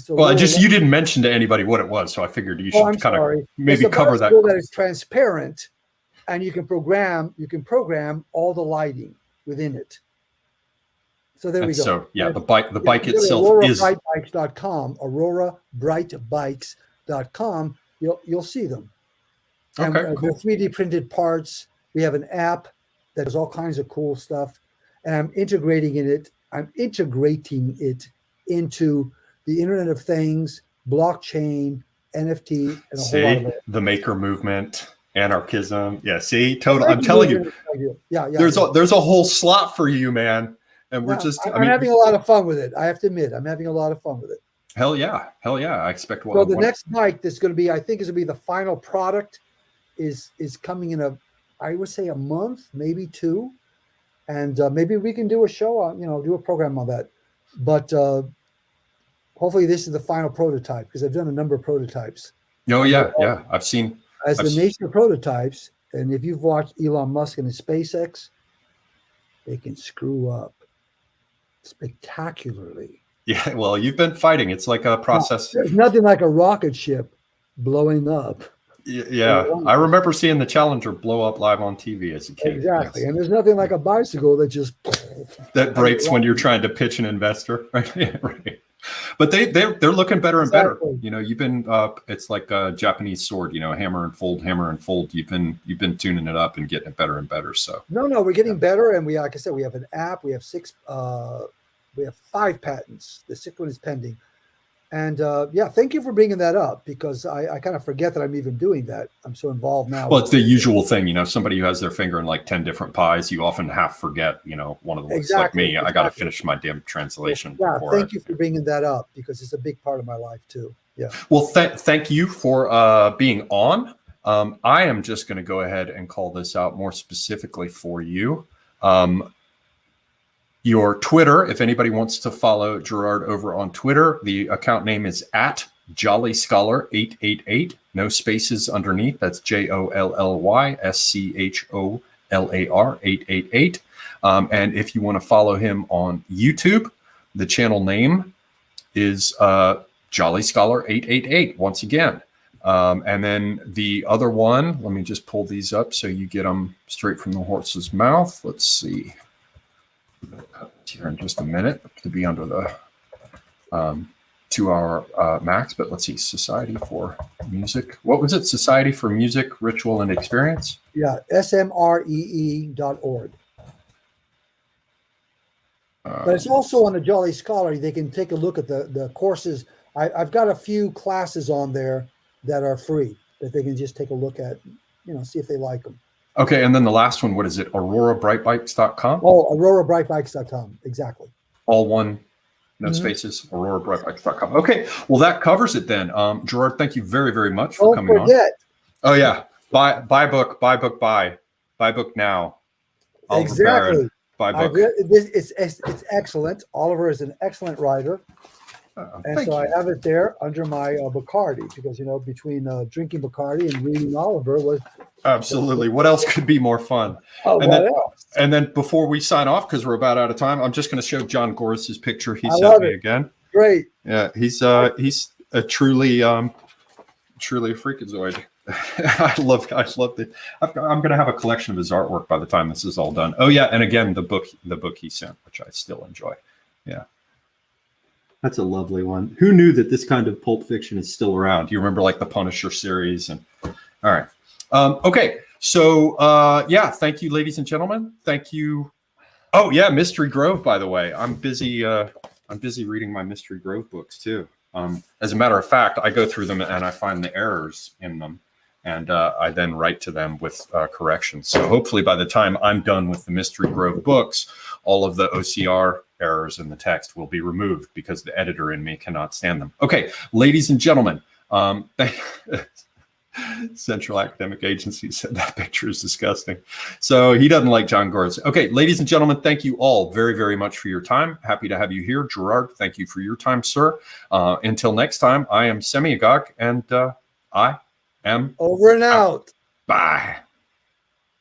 Well, you didn't mention to anybody what it was, so I figured you should kind of maybe cover that. That is transparent, and you can program all the lighting within it. So there we go. So yeah, the bike itself is AuroraBrightBikes.com. AuroraBrightBikes.com. You'll see them. And okay, cool. They're 3D printed parts. We have an app that does all kinds of cool stuff, and I'm integrating it into the Internet of Things, blockchain, NFT, and a whole lot of it. The maker movement, anarchism. Yeah, see, total. I'm telling you, there's a whole slot for you, man. And we're I'm having a lot of fun with it. I have to admit, I'm having a lot of fun with it. Hell yeah. I expect one. So the next bike that's going to be, I think, is going to be the final product. Is coming in I would say a month, maybe 2, and maybe we can do a show on, do a program on that. But hopefully this is the final prototype because I've done a number of prototypes. Oh yeah, I've seen the nature of prototypes, and if you've watched Elon Musk and his SpaceX, they can screw up spectacularly. Yeah, well, you've been fighting. It's like a process. There's nothing like a rocket ship blowing up. Yeah, I remember seeing the Challenger blow up live on TV as a kid. Exactly, and there's nothing like a bicycle that just that breaks when you're trying to pitch an investor, right? Right. But they're looking better and better. You've been it's like a Japanese sword. Hammer and fold. You've been tuning it up and getting it better and better. So no, we're getting better, and like I said, we have an app. We have 5 patents. The 6th one is pending. And yeah, thank you for bringing that up, because I kind of forget that I'm even doing that. I'm so involved now. Well, it's the usual thing, somebody who has their finger in like 10 different pies, you often half forget, one of the ones like me. I got to finish my damn translation. Yeah, thank you for bringing that up, because it's a big part of my life too. Yeah. Well, thank you for being on. I am just going to go ahead and call this out more specifically for you. Your Twitter, if anybody wants to follow Gerard over on Twitter, the account name is at JollyScholar888. No spaces underneath. That's JollyScholar888. And if you want to follow him on YouTube, the channel name is JollyScholar888 once again. And then the other one, let me just pull these up so you get them straight from the horse's mouth. Let's see. Here in just a minute to be under the 2-hour max, but let's see. Society for Music. What was it? Society for Music, Ritual, and Experience? Yeah, smree.org. But it's also on the Jolly Scholar. They can take a look at the courses. I've got a few classes on there that are free that they can just take a look at, see if they like them. Okay, and then the last one, what is it? AuroraBrightBikes.com? Oh, AuroraBrightBikes.com, exactly. All one, no spaces, AuroraBrightBikes.com. Okay, well, that covers it then. Gerard, thank you very, very much for coming on. Oh, yeah. Buy book now. Oliver Exactly. Barron, buy book. It's excellent. Oliver is an excellent writer. And so I have it there under my Bacardi, because, between drinking Bacardi and reading Oliver was... Absolutely. What else could be more fun? Oh, and then before we sign off, because we're about out of time, I'm just going to show John Goris's picture. He sent me again. Great. Yeah, he's a truly a freakazoid. I love it. I'm going to have a collection of his artwork by the time this is all done. Oh yeah, and again the book he sent, which I still enjoy. Yeah. That's a lovely one. Who knew that this kind of pulp fiction is still around? Do you remember like the Punisher series? And all right. Okay. So yeah, thank you, ladies and gentlemen. Thank you. Oh yeah, Mystery Grove, by the way. I'm busy reading my Mystery Grove books too. As a matter of fact, I go through them and I find the errors in them, and I then write to them with corrections. So hopefully by the time I'm done with the Mystery Grove books, all of the OCR errors in the text will be removed, because the editor in me cannot stand them. Okay, ladies and gentlemen, Central Academic Agency said that picture is disgusting. So he doesn't like John Goris. Okay, ladies and gentlemen, thank you all very, very much for your time. Happy to have you here. Gerard, thank you for your time, sir. Until next time, I am Semiagog, and I am over and out. Bye.